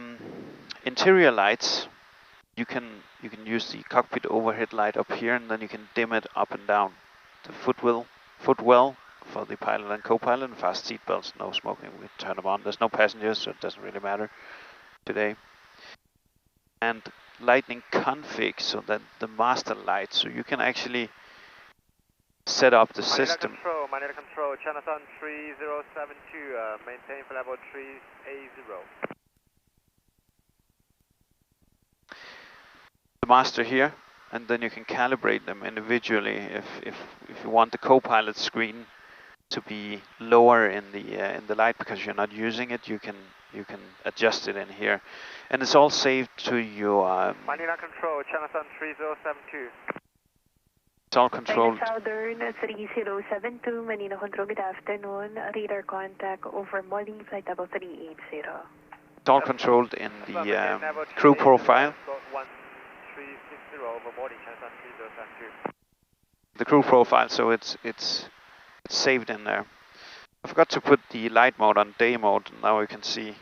interior lights, you can use the cockpit overhead light up here, and then you can dim it up and down. The footwell for the pilot and co-pilot, and fast seat belts, no smoking. We turn them on. There's no passengers, so it doesn't really matter today. And lightning config, so that the master light, so you can actually set up the system. Manila control, channel 3072, maintain for level 3A0. The master here, and then you can calibrate them individually. If you want the co-pilot screen to be lower in the light because you're not using it, you can adjust it in here, and it's all saved to your. Manila control, channel 3072. It's all controlled. Southern 3072, Manila control. Good afternoon. Radar contact over Molly flight level 380. It's all controlled in the crew profile. The crew profile, so it's saved in there. I forgot to put the light mode on day mode. Now we can see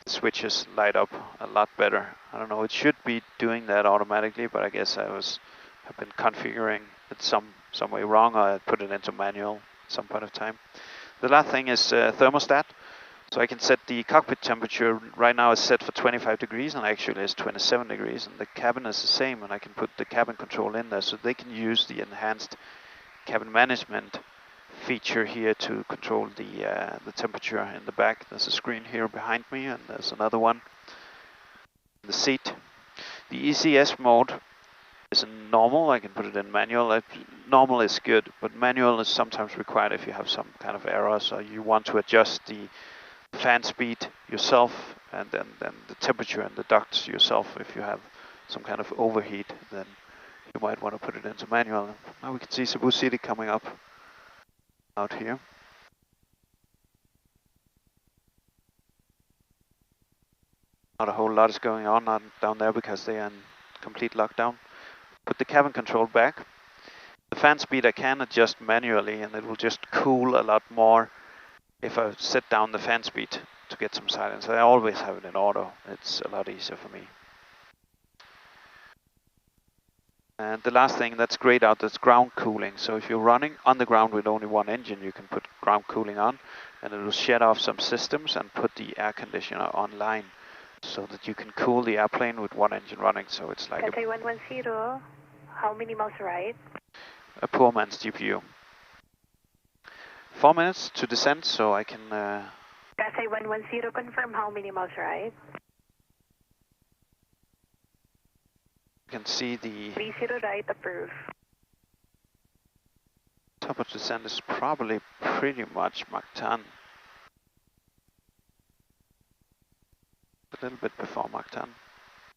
the switches light up a lot better. I don't know, it should be doing that automatically, but I guess I was have been configuring it some way wrong, or I put it into manual at some point of time. The last thing is thermostat. So I can set the cockpit temperature. Right now is set for 25 degrees and actually it's 27 degrees, and the cabin is the same, and I can put the cabin control in there so they can use the enhanced cabin management feature here to control the temperature in the back. There's a screen here behind me, and there's another one in the seat. The ECS mode is in normal. I can put it in manual. Normal is good, but manual is sometimes required if you have some kind of error, so you want to adjust the fan speed yourself, and then the temperature and the ducts yourself. If you have some kind of overheat, then you might want to put it into manual. Now we can see Cebu City coming up out here. Not a whole lot is going on down there because they are in complete lockdown. Put the cabin control back. The fan speed I can adjust manually, and it will just cool a lot more if I set down the fan speed to get some silence. I always have it in auto. It's a lot easier for me. And the last thing that's grayed out, that's ground cooling. So if you're running on the ground with only one engine, you can put ground cooling on, and it will shut off some systems and put the air conditioner online so that you can cool the airplane with one engine running. So it's like Cathay 110, how many miles right? A poor man's GPU. 4 minutes to descend, so I can... Cathay 110, confirm how many miles right? can see the 30 right, approve. top of descent is probably pretty much Mactan. A little bit before Mactan.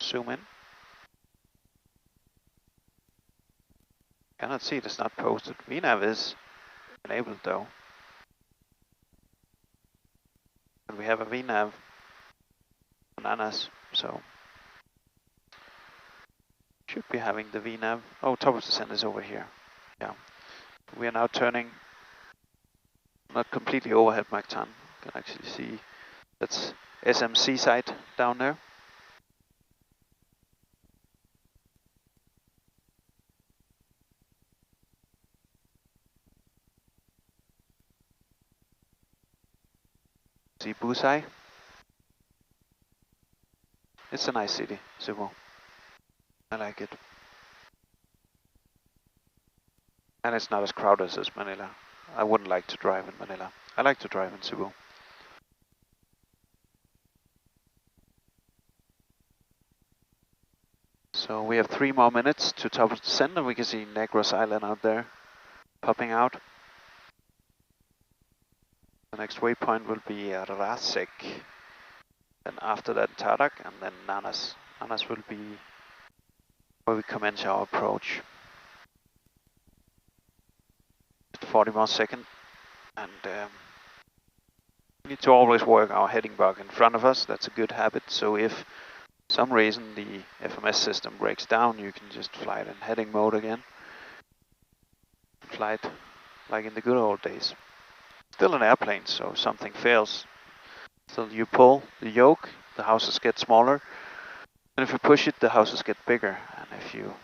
Zoom in. Cannot see it, it's not posted. VNAV is enabled though. And we have a VNAV bananas, so should be having the VNAV. Oh, top of descent is over here. Yeah. We are now turning, not completely overhead Mactan. You can actually see that's SMC side down there. See Busai. It's a nice city, Cebu. I like it. And it's not as crowded as Manila. I wouldn't like to drive in Manila. I like to drive in Cebu. So we have 3 more minutes to top of descent, and we can see Negros Island out there popping out. The next waypoint will be Rasek, then after that Tarak, and then Nanas. Nanas will be where we commence our approach. 40 more seconds, and we need to always work our heading bug in front of us. That's a good habit, so if for some reason the FMS system breaks down, you can just fly it in heading mode again. Fly it like in the good old days. Still an airplane, so if something fails, still you pull the yoke, the houses get smaller, and if you push it, the houses get bigger, and if you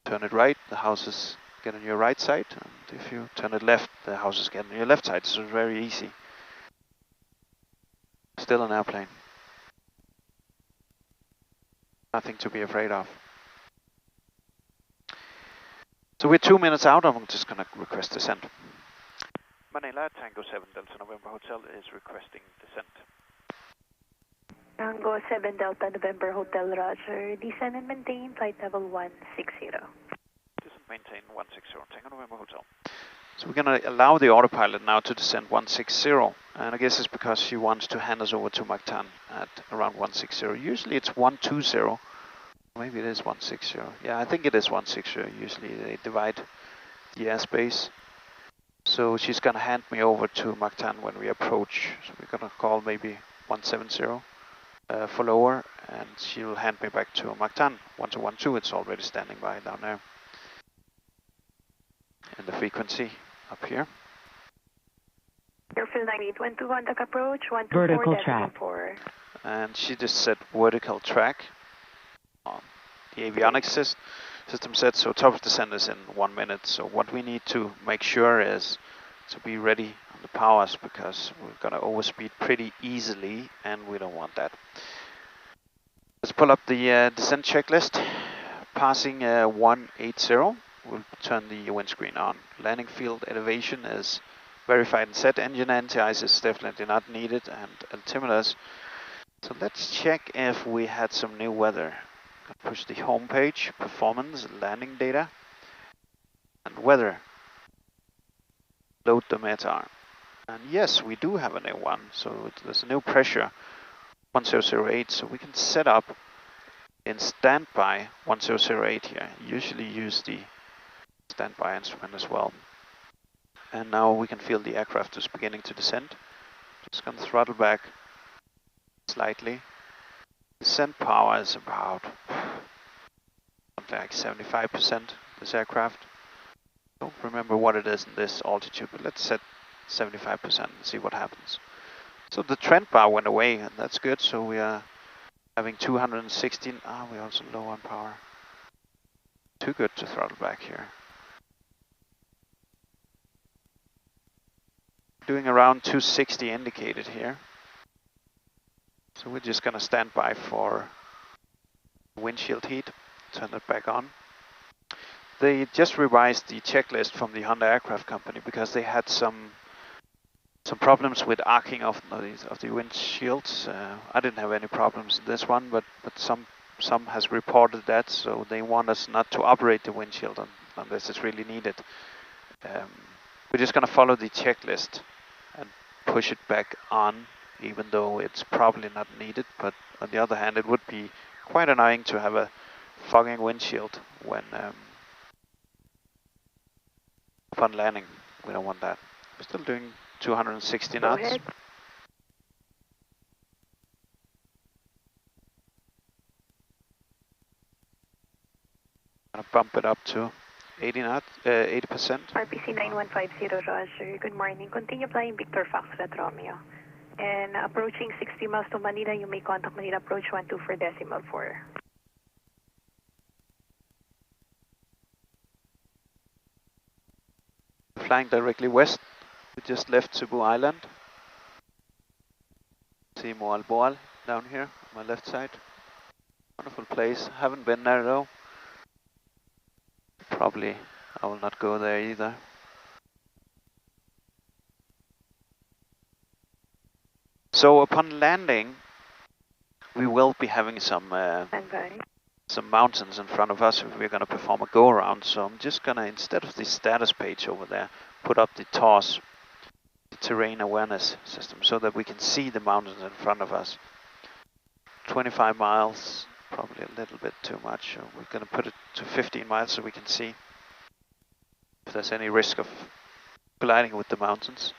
turn it right, the houses get on your right side, and if you turn it left, the houses get on your left side, so it's very easy. Still an airplane. Nothing to be afraid of. So we're 2 minutes out, I'm just going to request descent. Manila, Tango 7 Delta November Hotel is requesting descent. Tango 7 Delta November Hotel, roger. Descend and maintain flight level 160. Descent maintain 160, Tango November Hotel. So we're going to allow the autopilot now to descend 160, and I guess it's because she wants to hand us over to Mactan at around 160. Usually it's 120, maybe it is 160. Yeah, I think it is 160. Usually they divide the airspace. So she's going to hand me over to Mactan when we approach. So we're going to call maybe 170 for lower, and she'll hand me back to Mactan. 1212, it's already standing by down there. And the frequency up here. Airfield 9812, contact approach, Vertical track. 124. And she just said vertical track on the avionics system. System set, so top of descent is in 1 minute. So what we need to make sure is to be ready on the powers, because we're gonna overspeed pretty easily and we don't want that. Let's pull up the descent checklist. Passing 180, we'll turn the windscreen on. Landing field elevation is verified and set. Engine anti-ice is definitely not needed, and altimeters. So let's check if we had some new weather. Push the home page, performance, landing data, and weather. Load the METAR. And yes, we do have a new one. So there's a new pressure, 1008. So we can set up in standby 1008 here. Usually use the standby instrument as well. And now we can feel the aircraft is beginning to descend. Just gonna throttle back slightly. Descent power is about something like 75% this aircraft. Don't remember what it is in this altitude, but let's set 75% and see what happens. So the trend bar went away, and that's good. So we are having 216. We're also low on power. Too good to throttle back here. Doing around 260 indicated here. So we're just gonna stand by for windshield heat, turn it back on. They just revised the checklist from the Honda aircraft company because they had some problems with arcing of the windshields. I didn't have any problems in this one, but some has reported that, so they want us not to operate the windshield unless it's really needed. We're just gonna follow the checklist and push it back on, even though it's probably not needed. But on the other hand, it would be quite annoying to have a fogging windshield when upon landing. We don't want that. We're still doing 260 knots. Ahead. Gonna bump it up to 80 knots, 80%. RPC 9150, Roger. Good morning. Continue flying Victor Foxtrot Romeo. And approaching 60 miles to Manila, you may contact Manila approach 124 decimal 4. Flying directly west. We just left Cebu Island. See Bohol down here on my left side. Wonderful place. Haven't been there though. Probably I will not go there either. So upon landing, we will be having some mountains in front of us if we're going to perform a go-around. So I'm just going to, instead of the status page over there, put up the TAWS, the terrain awareness system, so that we can see the mountains in front of us. 25 miles, probably a little bit too much. So we're going to put it to 15 miles so we can see if there's any risk of colliding with the mountains.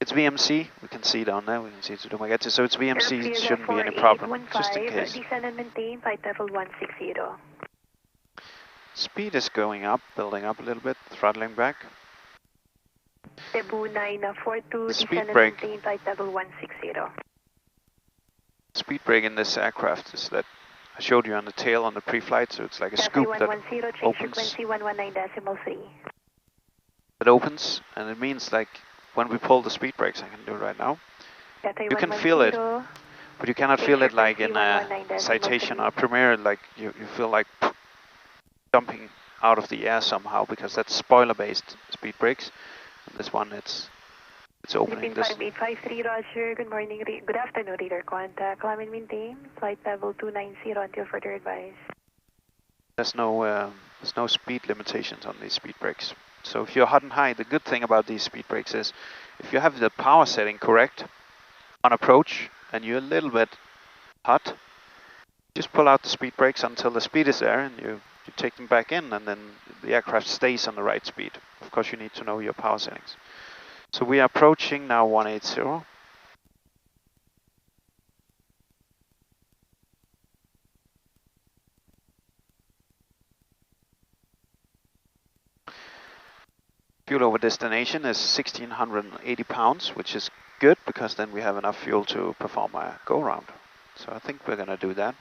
It's VMC, we can see down there, we can see to Dumaguete, so it's VMC, it shouldn't be any problem, just in case. Descend and maintain, flight level 160. Speed is going up, building up a little bit, throttling back. Cebu 942, descend and brake. maintain, flight level 160. Speed brake in this aircraft is that I showed you on the tail on the pre-flight, so it's like a scoop that opens. Frequency 119.3. It opens, and it means like when we pull the speed brakes, I can do it right now. You can feel it, but you cannot feel it like in a Citation or Premier, like you feel like jumping out of the air somehow, because that's spoiler-based speed brakes. And this one, it's opening this. 5853, Roger. Good morning, good afternoon, radar contact. Climb and maintain, flight level 290 until further advice. There's no speed limitations on these speed brakes. So if you're hot and high, the good thing about these speed brakes is if you have the power setting correct on approach and you're a little bit hot, just pull out the speed brakes until the speed is there, and you take them back in, and then the aircraft stays on the right speed. Of course, you need to know your power settings. So we are approaching now 180. Fuel over destination is 1,680 pounds, which is good because then we have enough fuel to perform a go-round. So I think we're going to do that.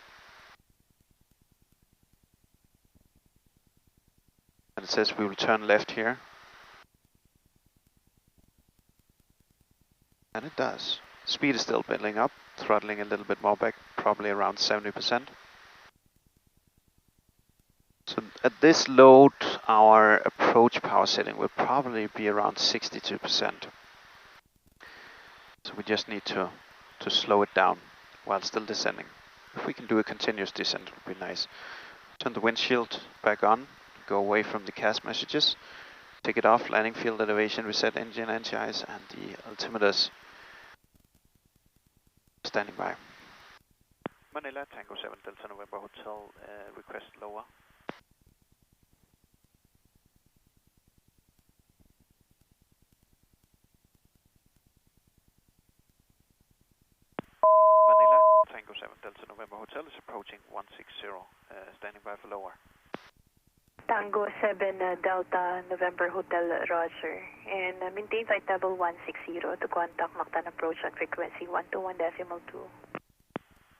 And it says we will turn left here. And it does. Speed is still building up, throttling a little bit more back, probably around 70%. So at this load, our approach power setting will probably be around 62%. So we just need to slow it down while still descending. If we can do a continuous descent, it would be nice. Turn the windshield back on, go away from the CAS messages, take it off, landing field elevation, reset engine NTIs, and the altimeters standing by. Manila, Tango 7 Delta November Hotel, request lower. Manila, Tango 7 Delta November Hotel is approaching 160, standing by for lower. Tango 7 Delta November Hotel, Roger. And maintain flight level 160 to contact Mactan approach on frequency 121.2.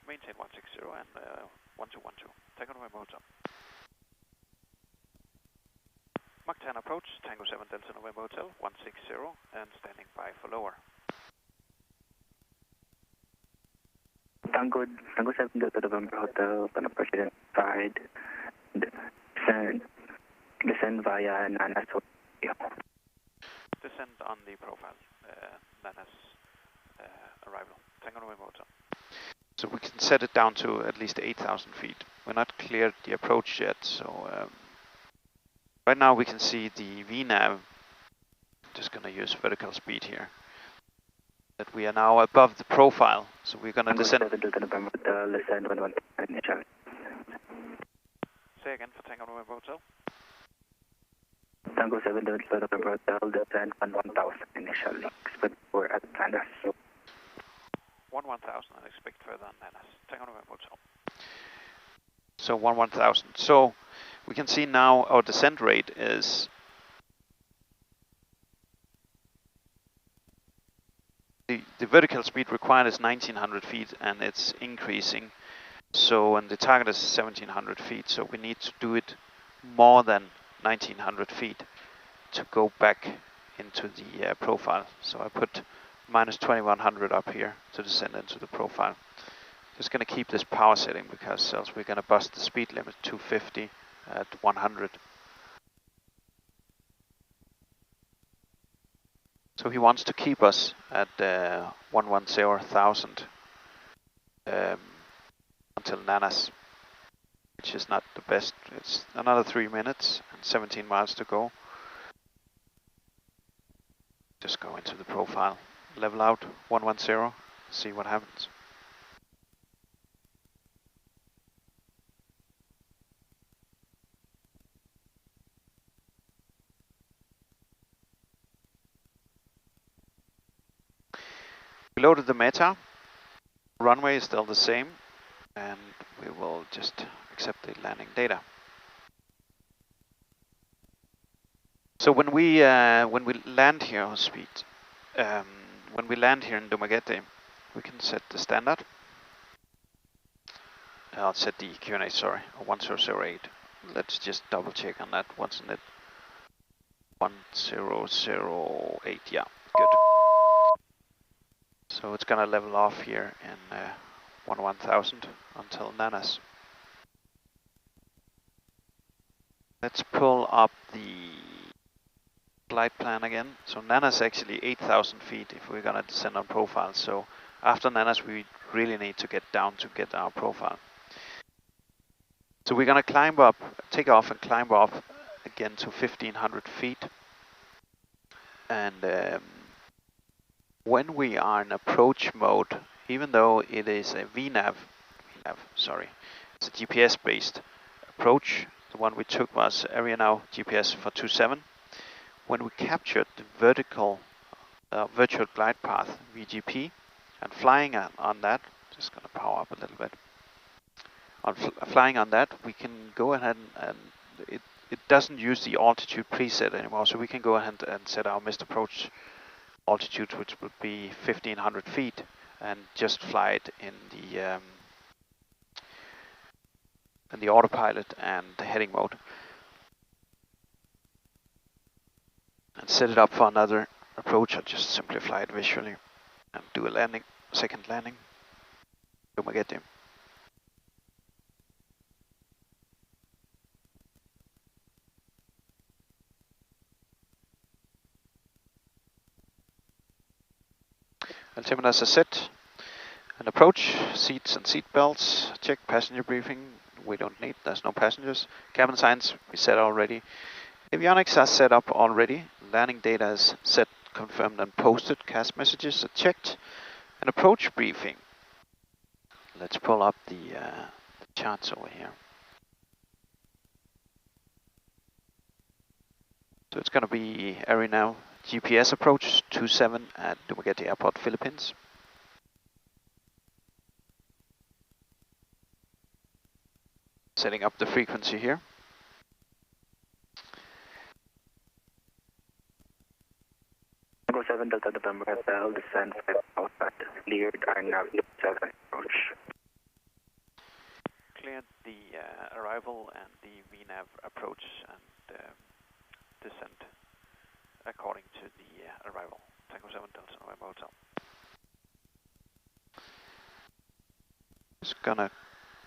Maintain 160 and 1212. Tango November Hotel. Mactan approach, Tango 7 Delta November Hotel, 160 and standing by for lower. Tango 7 Delta November Hotel, on approach identified. Descend via Nanas. Descend on the profile, Nanas arrival, Tango November Hotel. So we can set it down to at least 8,000 feet. We're not cleared the approach yet, so right now we can see the VNAV. Just going to use vertical speed here. That we are now above the profile, so we're going to descend. Say again for Tango November Hotel. Tango 7 Delta November Hotel, descend on 1,000 initially. Expect for at Nanas. 1,000 and expect further on Nanas. Tango November Hotel. So 1,000. So we can see now our descent rate is the vertical speed required is 1,900 feet and it's increasing. So, and the target is 1,700 feet, so we need to do it more than 1,900 feet to go back into the profile. So I put minus 2,100 up here to descend into the profile. Just going to keep this power setting because else we're going to bust the speed limit 250 at 100. So he wants to keep us at 110,000 until Nanas, which is not the best. It's another 3 minutes and 17 miles to go. Just go into the profile, level out 110, see what happens. We loaded the meta. Runway is still the same, and we will just accept the landing data. So when we land here on speed, when we land here in Dumaguete, we can set the standard. I'll set the Q&A, sorry, 1008. Let's just double check on that. What's in it? 1008. Yeah, good. So it's gonna level off here in 11000 until Nanas. Let's pull up the flight plan again. So Nanas actually 8,000 feet if we're gonna descend on profile. So after Nanas we really need to get down to get our profile. So we're gonna climb up, take off and climb up again to 1,500 feet. And when we are in approach mode, even though it is a VNAV, sorry, it's a GPS based approach. The one we took was area now GPS for 27. When we captured the vertical virtual glide path VGP and flying on that, just gonna power up a little bit. On flying on that, we can go ahead and it doesn't use the altitude preset anymore, so we can go ahead and set our missed approach altitude, which would be 1,500 feet, and just fly it in the autopilot and the heading mode. and set it up for another approach, or just simply fly it visually and do a landing, second landing. Dumaguete. Altimeter as set. An approach, seats and seat belts, check passenger briefing, we don't need, there's no passengers. Cabin signs, we set already. Avionics are set up already. Landing data is set, confirmed and posted. CAS messages are checked. An approach briefing. Let's pull up the charts over here. So it's going to be area now. GPS approach 27 at Dumaguete Airport, Philippines. Setting up the frequency here. Tango 7 Delta November Hotel, descend 5 outside, cleared RNAV 7 approach. Cleared the arrival and the VNAV approach and descent according to the arrival. Tango 7 Delta November Hotel. Just gonna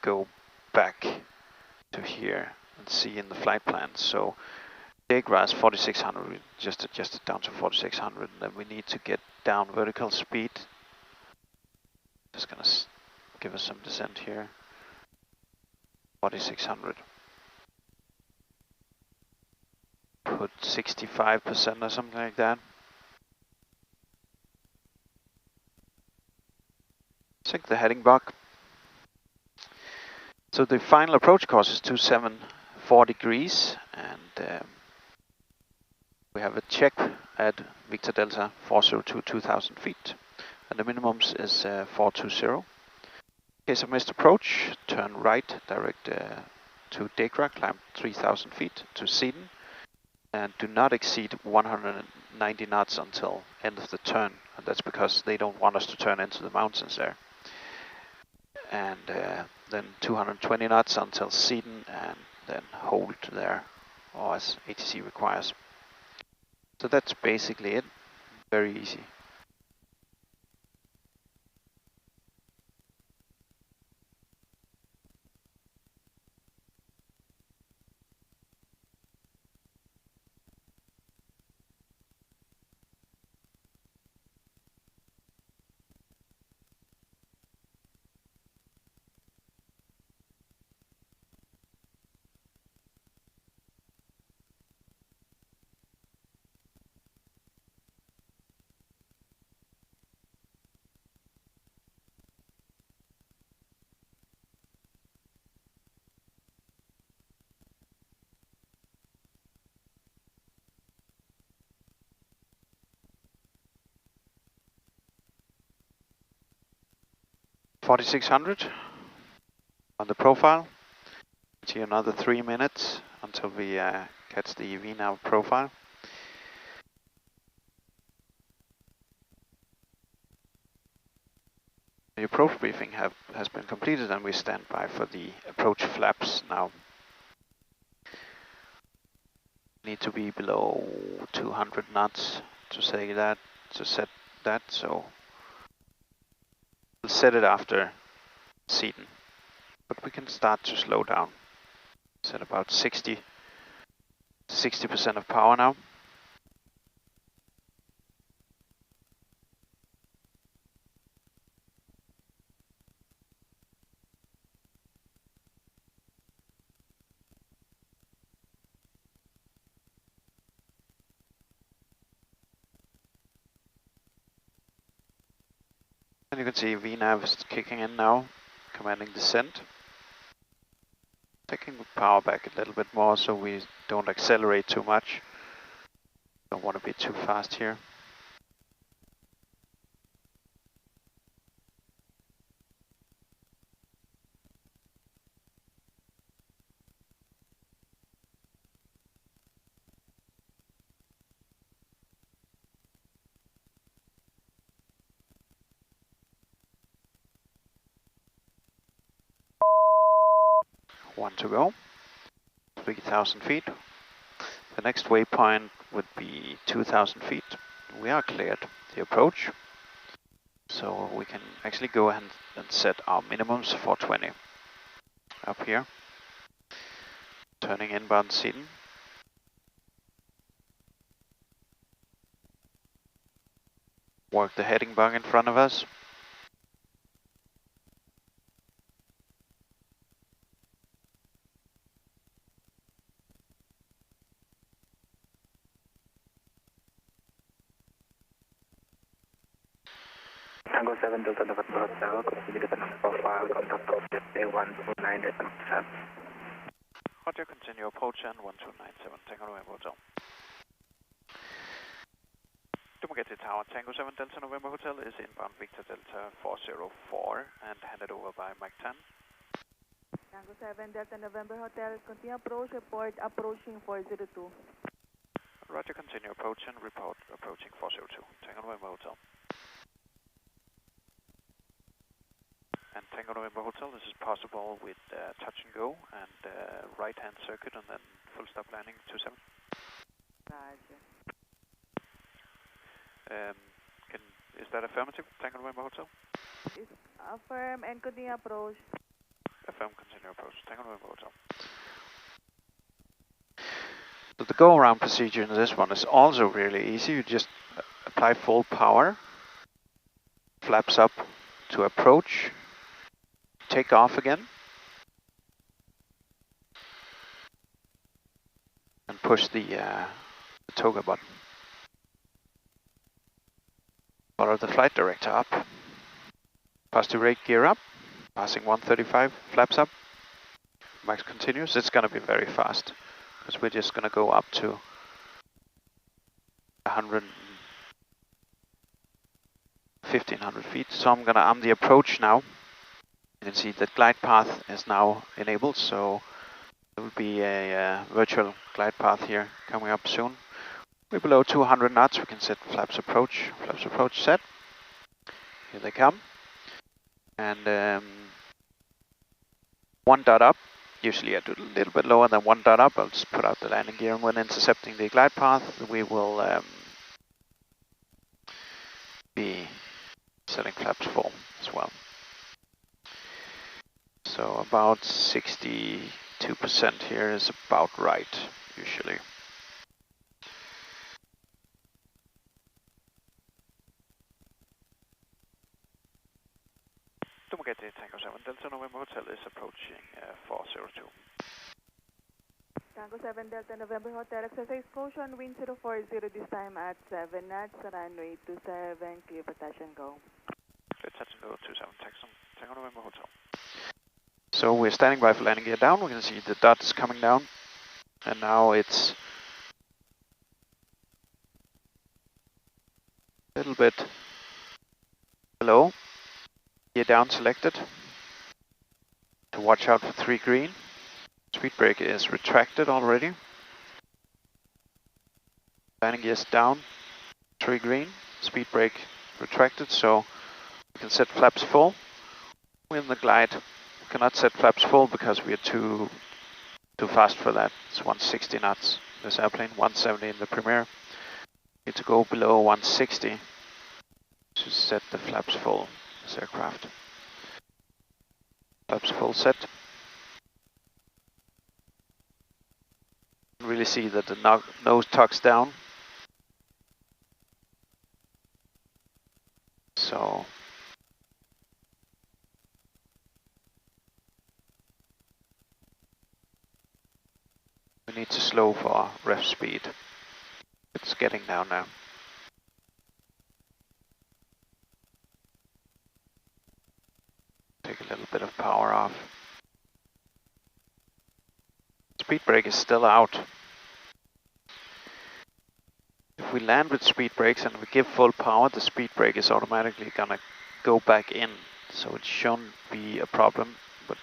go back to here and see in the flight plan. So Negros 4600, we just adjusted down to 4600, and then we need to get down vertical speed. Just gonna give us some descent here. 4600. Put 65% or something like that. Check the heading block. So the final approach course is 274 degrees, and we have a check at Victor Delta 402, 2000 feet, and the minimums is 420. In case of missed approach, turn right, direct to Degra, climb 3000 feet to Seaton, and do not exceed 190 knots until end of the turn, and that's because they don't want us to turn into the mountains there. And then 220 knots until Seaton, and then hold there, or as ATC requires. So that's basically it. Very easy. $4,600 on the profile. See another 3 minutes until we catch the VNAV profile. The approach briefing has been completed, and we stand by for the approach flaps now. Need to be below 200 knots to say that, to set that, so we'll set it after Seaton, but we can start to slow down. Set about 60% of power now. And you can see VNAV is kicking in now, commanding descent. Taking the power back a little bit more so we don't accelerate too much. Don't want to be too fast here. One to go, 3,000 feet. The next waypoint would be 2,000 feet. We are cleared the approach, so we can actually go ahead and set our minimums for 20 up here. Turning inbound Seaton. Work the heading bug in front of us. Tango 7 Delta November Hotel, continue to the profile, contact object A129 SM. Roger, continue approach and 1297, Tango November Hotel. Dumaguete Tower, Tango 7 Delta November Hotel is inbound Victor Delta 404 and handed over by Mactan. Tango 7 Delta November Hotel, continue approach, report approaching 402. Roger, continue approach and report approaching 402, Tango November Hotel. And Tango November Hotel, this is possible with touch and go and right hand circuit and then full stop landing 27. Roger. Is that affirmative, Tango November Hotel? Is affirm and continue approach. Affirm, continue approach, Tango November Hotel. So the go-around procedure in this one is also really easy. You just apply full power, flaps up to approach, take off again, and push the toga button. Follow the flight director up. Positive rate gear up, passing 135, flaps up. Max continues. It's going to be very fast because we're just going to go up to 1,500 feet. So I'm going to arm the approach now. You can see that glide path is now enabled, so there will be a virtual glide path here coming up soon. We're below 200 knots, we can set flaps approach set. Here they come. And 1 dot up, usually I do a little bit lower than 1 dot up. I'll just put out the landing gear, and when intercepting the glide path, we will be setting flaps full as well. So about 62% here is about right, usually. Dumaguete Tango 7 Delta November Hotel is approaching 402. Tango 7 Delta November Hotel, exercise caution, wind 040 this time at 7 knots, runway 27, clear for touch and go. Clear touch and go 27, Tango November Hotel. So we're standing by for landing gear down. We can see the dots coming down, and now it's a little bit below. Gear down selected. To watch out for 3 green. Speed brake is retracted already. Landing gears down, 3 green. Speed brake retracted, so we can set flaps full. We're in the glide. We cannot set flaps full because we are too fast for that. It's 160 knots. This airplane, 170 in the Premier. Need to go below 160 to set the flaps full. This aircraft. Flaps full set. Really see that the nose tucks down. So we need to slow for ref speed. It's getting down now. Take a little bit of power off. Speed brake is still out. If we land with speed brakes and we give full power, the speed brake is automatically gonna go back in. So it shouldn't be a problem, but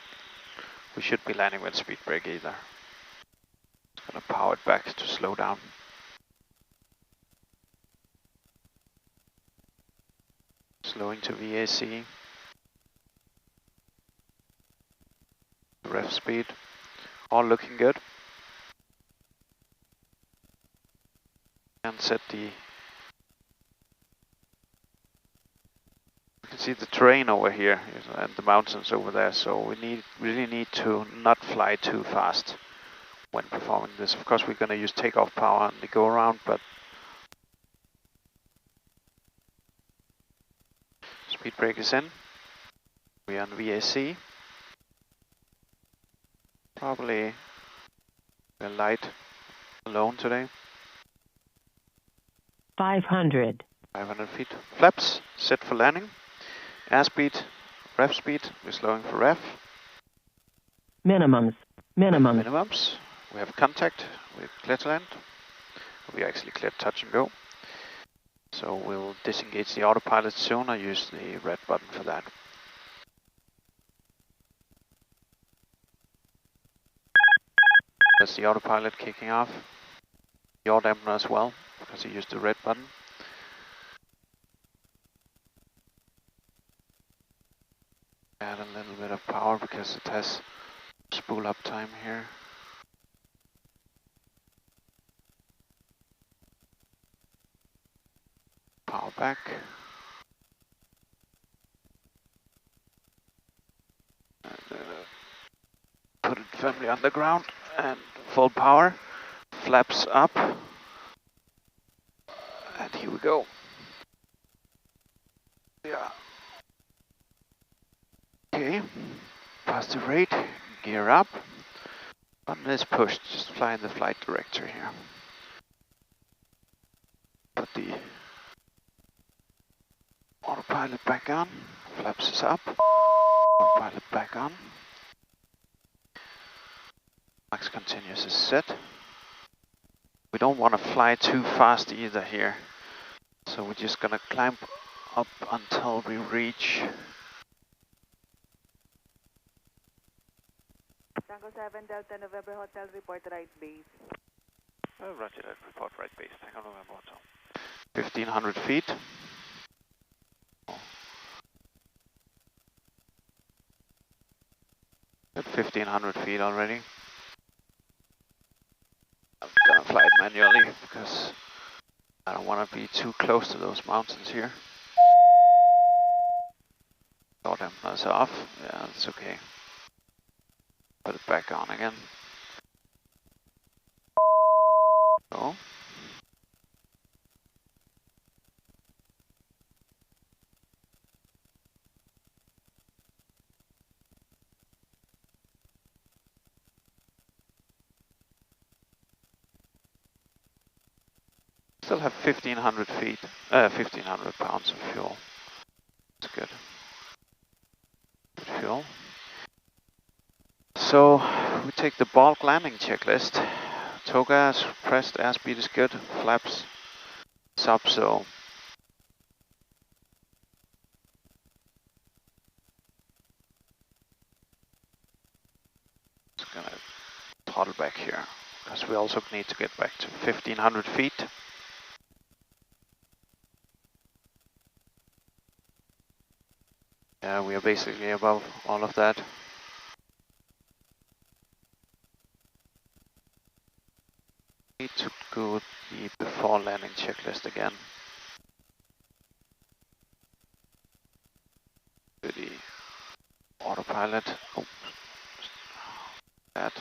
we should be landing with speed brake either. It's gonna power it back to slow down. Slowing to VAC. Ref speed, all looking good. and set the... You can see the terrain over here and the mountains over there, so we really need to not fly too fast when performing this. Of course, we're going to use takeoff power on the go around, but speed brake is in. We're on VAC. Probably we're light alone today. 500. 500 feet. Flaps set for landing. Airspeed, ref speed. We're slowing for ref. Minimums. Minimums. Minimums. We have contact with clear to land. We actually cleared touch and go. So we'll disengage the autopilot soon. I use the red button for that. That's the autopilot kicking off. Yaw dampener as well, because he used the red button. Add a little bit of power because it has spool up time here. Power back. And, put it firmly on the ground and full power. Flaps up. And here we go. Yeah. Okay. Positive rate. Gear up. Button is pushed. Just fly in the flight director here. Put the autopilot back on. Flaps is up. Autopilot back on. Max continuous is set. We don't want to fly too fast either here. So we're just gonna climb up until we reach. Tango 7 Delta November Hotel, report right base. Roger that, report right base. Tango November Hotel. 1500 feet. At 1500 feet already. I'm gonna fly it manually because I don't want to be too close to those mountains here. Yaw dampener's off. Yeah, that's okay. Put it back on again. Go. Still have 1500 feet, 1500 pounds of fuel. That's good. Good fuel. So we take the bulk landing checklist. Toga is pressed, airspeed is good, flaps is up, so it's gonna throttle back here because we also need to get back to 1500 feet. Yeah, we are basically above all of that. Need to go the before landing checklist again. To the autopilot. Oh, that.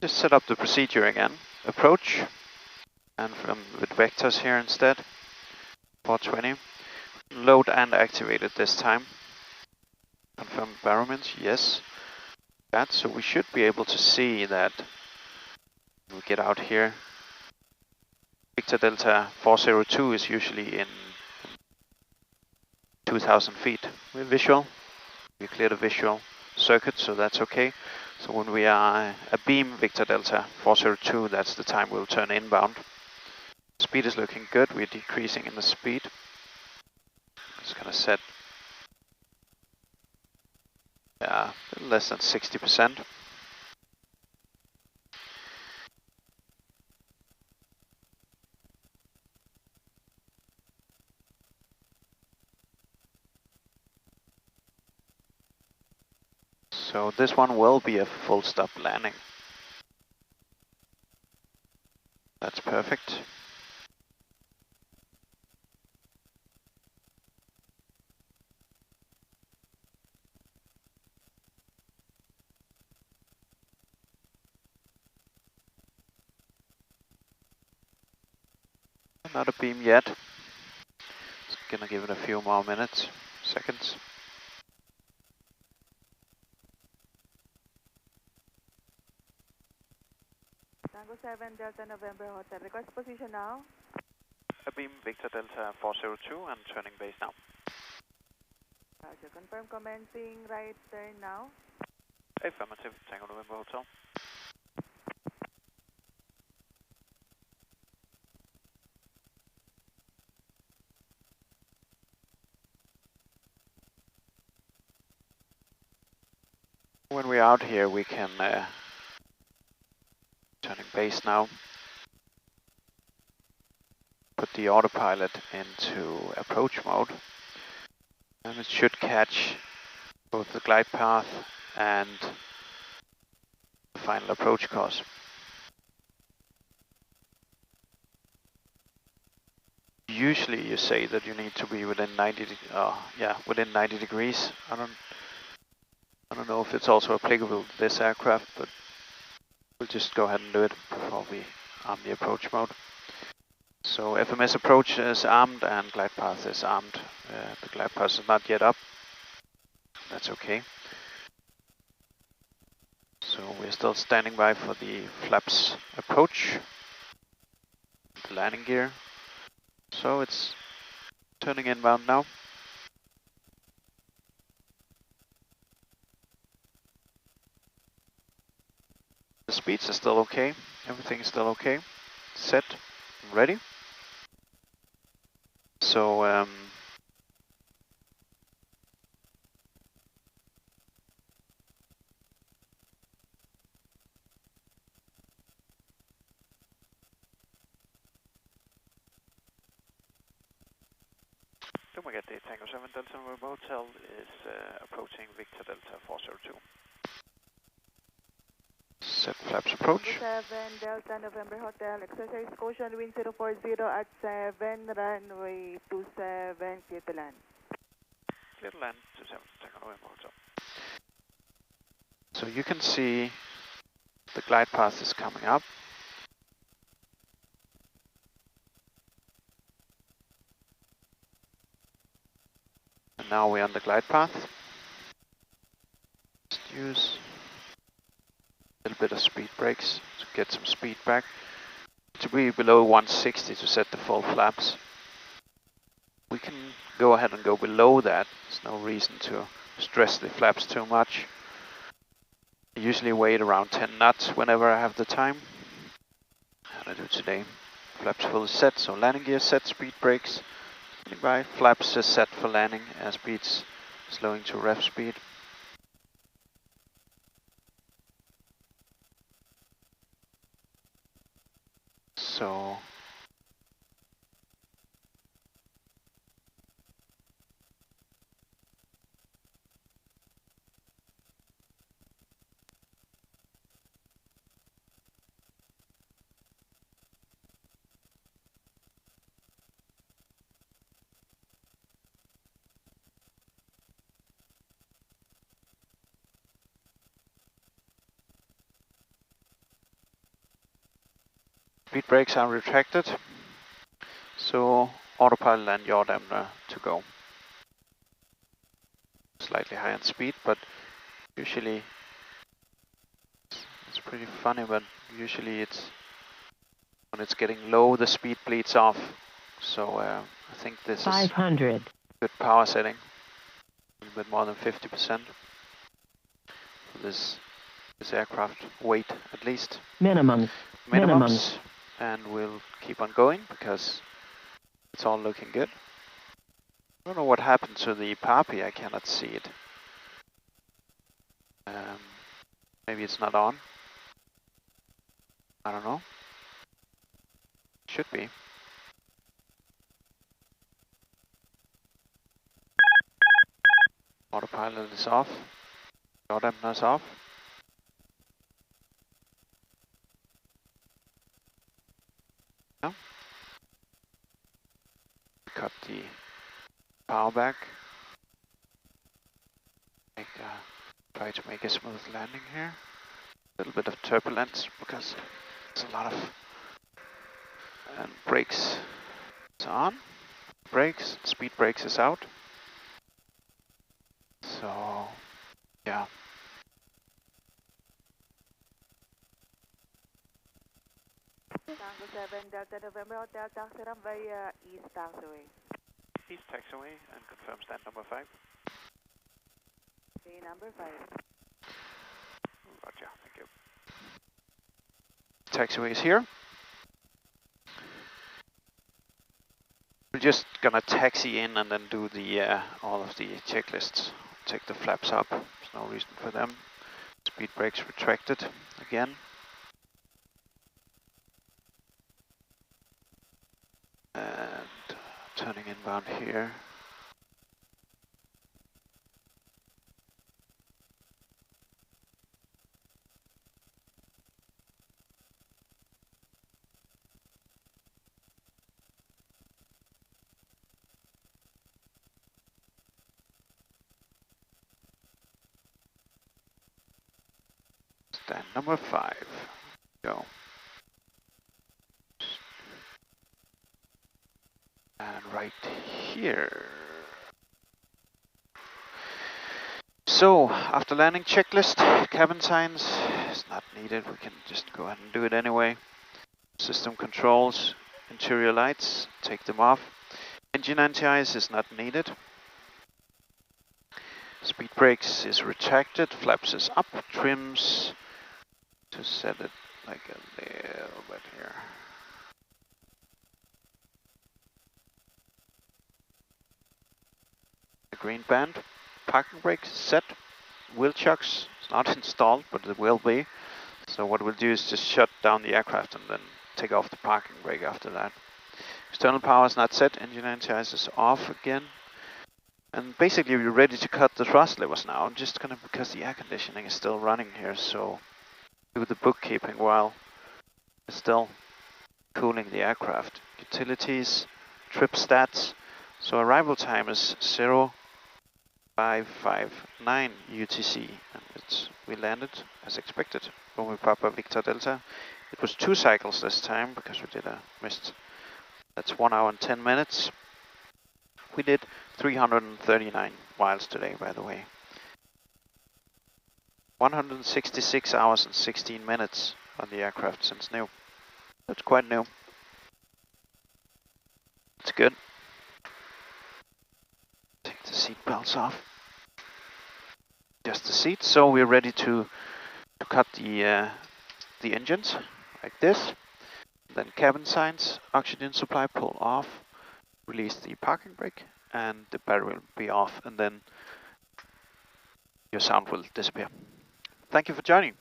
Just set up the procedure again. Approach, and with vectors here instead. 420. Load and activate it this time. Confirm environment, yes. That, so we should be able to see that we get out here. Victor Delta 402 is usually in 2000 feet. We're visual. We clear the visual circuit, so that's okay. So when we are a beam Victor Delta 402, that's the time we'll turn inbound. Speed is looking good. We're decreasing in the speed. It's gonna set less than 60%. So this one will be a full stop landing. That's perfect. Not a beam yet. Just gonna give it a few more minutes, seconds. Tango 7 Delta November Hotel. Request position now. A beam Victor Delta 402 and turning base now. Roger. Confirm commencing right turn now. Affirmative, Tango November Hotel. When we're out here, we can turning base now. Put the autopilot into approach mode, and it should catch both the glide path and the final approach course. Usually you say that you need to be within 90 degrees. I don't know if it's also applicable to this aircraft, but we'll just go ahead and do it before we arm the approach mode. So FMS approach is armed and glide path is armed. The glide path is not yet up. That's okay. So we're still standing by for the flaps approach, the landing gear. So it's turning inbound now. The speeds are still okay. Everything is still okay. Set, ready. So Dumaguete Tango 7 Delta November Hotel is approaching Victor Delta 402. Set flaps approach. Tango 7 Delta November Hotel. Exercise caution wind 040 at 7 runway 27 clear to land. Clear to land 27 Tango November Hotel. So you can see the glide path is coming up. And now we're on the glide path. Just use a little bit of speed brakes to get some speed back. To be below 160 to set the full flaps. We can go ahead and go below that. There's no reason to stress the flaps too much. I usually wait around 10 knots whenever I have the time. And I do today. Flaps fully set, so landing gear set, speed brakes. By flaps is set for landing, airspeeds slowing to rev speed. So speed brakes are retracted, so autopilot and yaw dampener to go. Slightly high in speed, but usually it's pretty funny, but usually it's when it's getting low, the speed bleeds off. So I think this 500. is good power setting, a little bit more than 50% for this aircraft weight at least. Minimums. Minimums. And we'll keep on going because it's all looking good. I don't know what happened to the PAPI, I cannot see it. Maybe it's not on. I don't know. Should be. Autopilot is off. Door dampeners off. Yeah. Cut the power back. Try to make a smooth landing here. A little bit of turbulence because there's a lot of brakes is on. Brakes, speed brakes is out. So yeah. Tango 7 Delta November Hotel taxi run via East Taxiway. East taxiway and confirm stand number 5. Okay, number 5. Roger, thank you. Taxiway is here. We're just gonna taxi in and then do the all of the checklists. Take the flaps up. There's no reason for them. Speed brakes retracted again. And turning inbound here. Stand number 5. Go. And right here. So, after landing checklist, cabin signs is not needed. We can just go ahead and do it anyway. System controls, interior lights, take them off. Engine anti-ice is not needed. Speed brakes is retracted, flaps is up, trims to set it like a little bit here. The green band, parking brake set, wheel chocks, it's not installed but it will be. So what we'll do is just shut down the aircraft and then take off the parking brake after that. External power is not set, engine anti-ice is off again. And basically we're ready to cut the thrust levers now, just kind of because the air conditioning is still running here, so do the bookkeeping while it's still cooling the aircraft. Utilities, trip stats, so arrival time is 0559 UTC, and we landed as expected. Romeo Papa Victor Delta. It was 2 cycles this time because we did a missed. That's 1 hour and 10 minutes. We did 339 miles today, by the way. 166 hours and 16 minutes on the aircraft since new. That's quite new. It's good. Take the seat belts off. Just the seat. So we're ready to cut the engines like this. Then cabin signs, oxygen supply pull off. Release the parking brake and the battery will be off, and then your sound will disappear. Thank you for joining.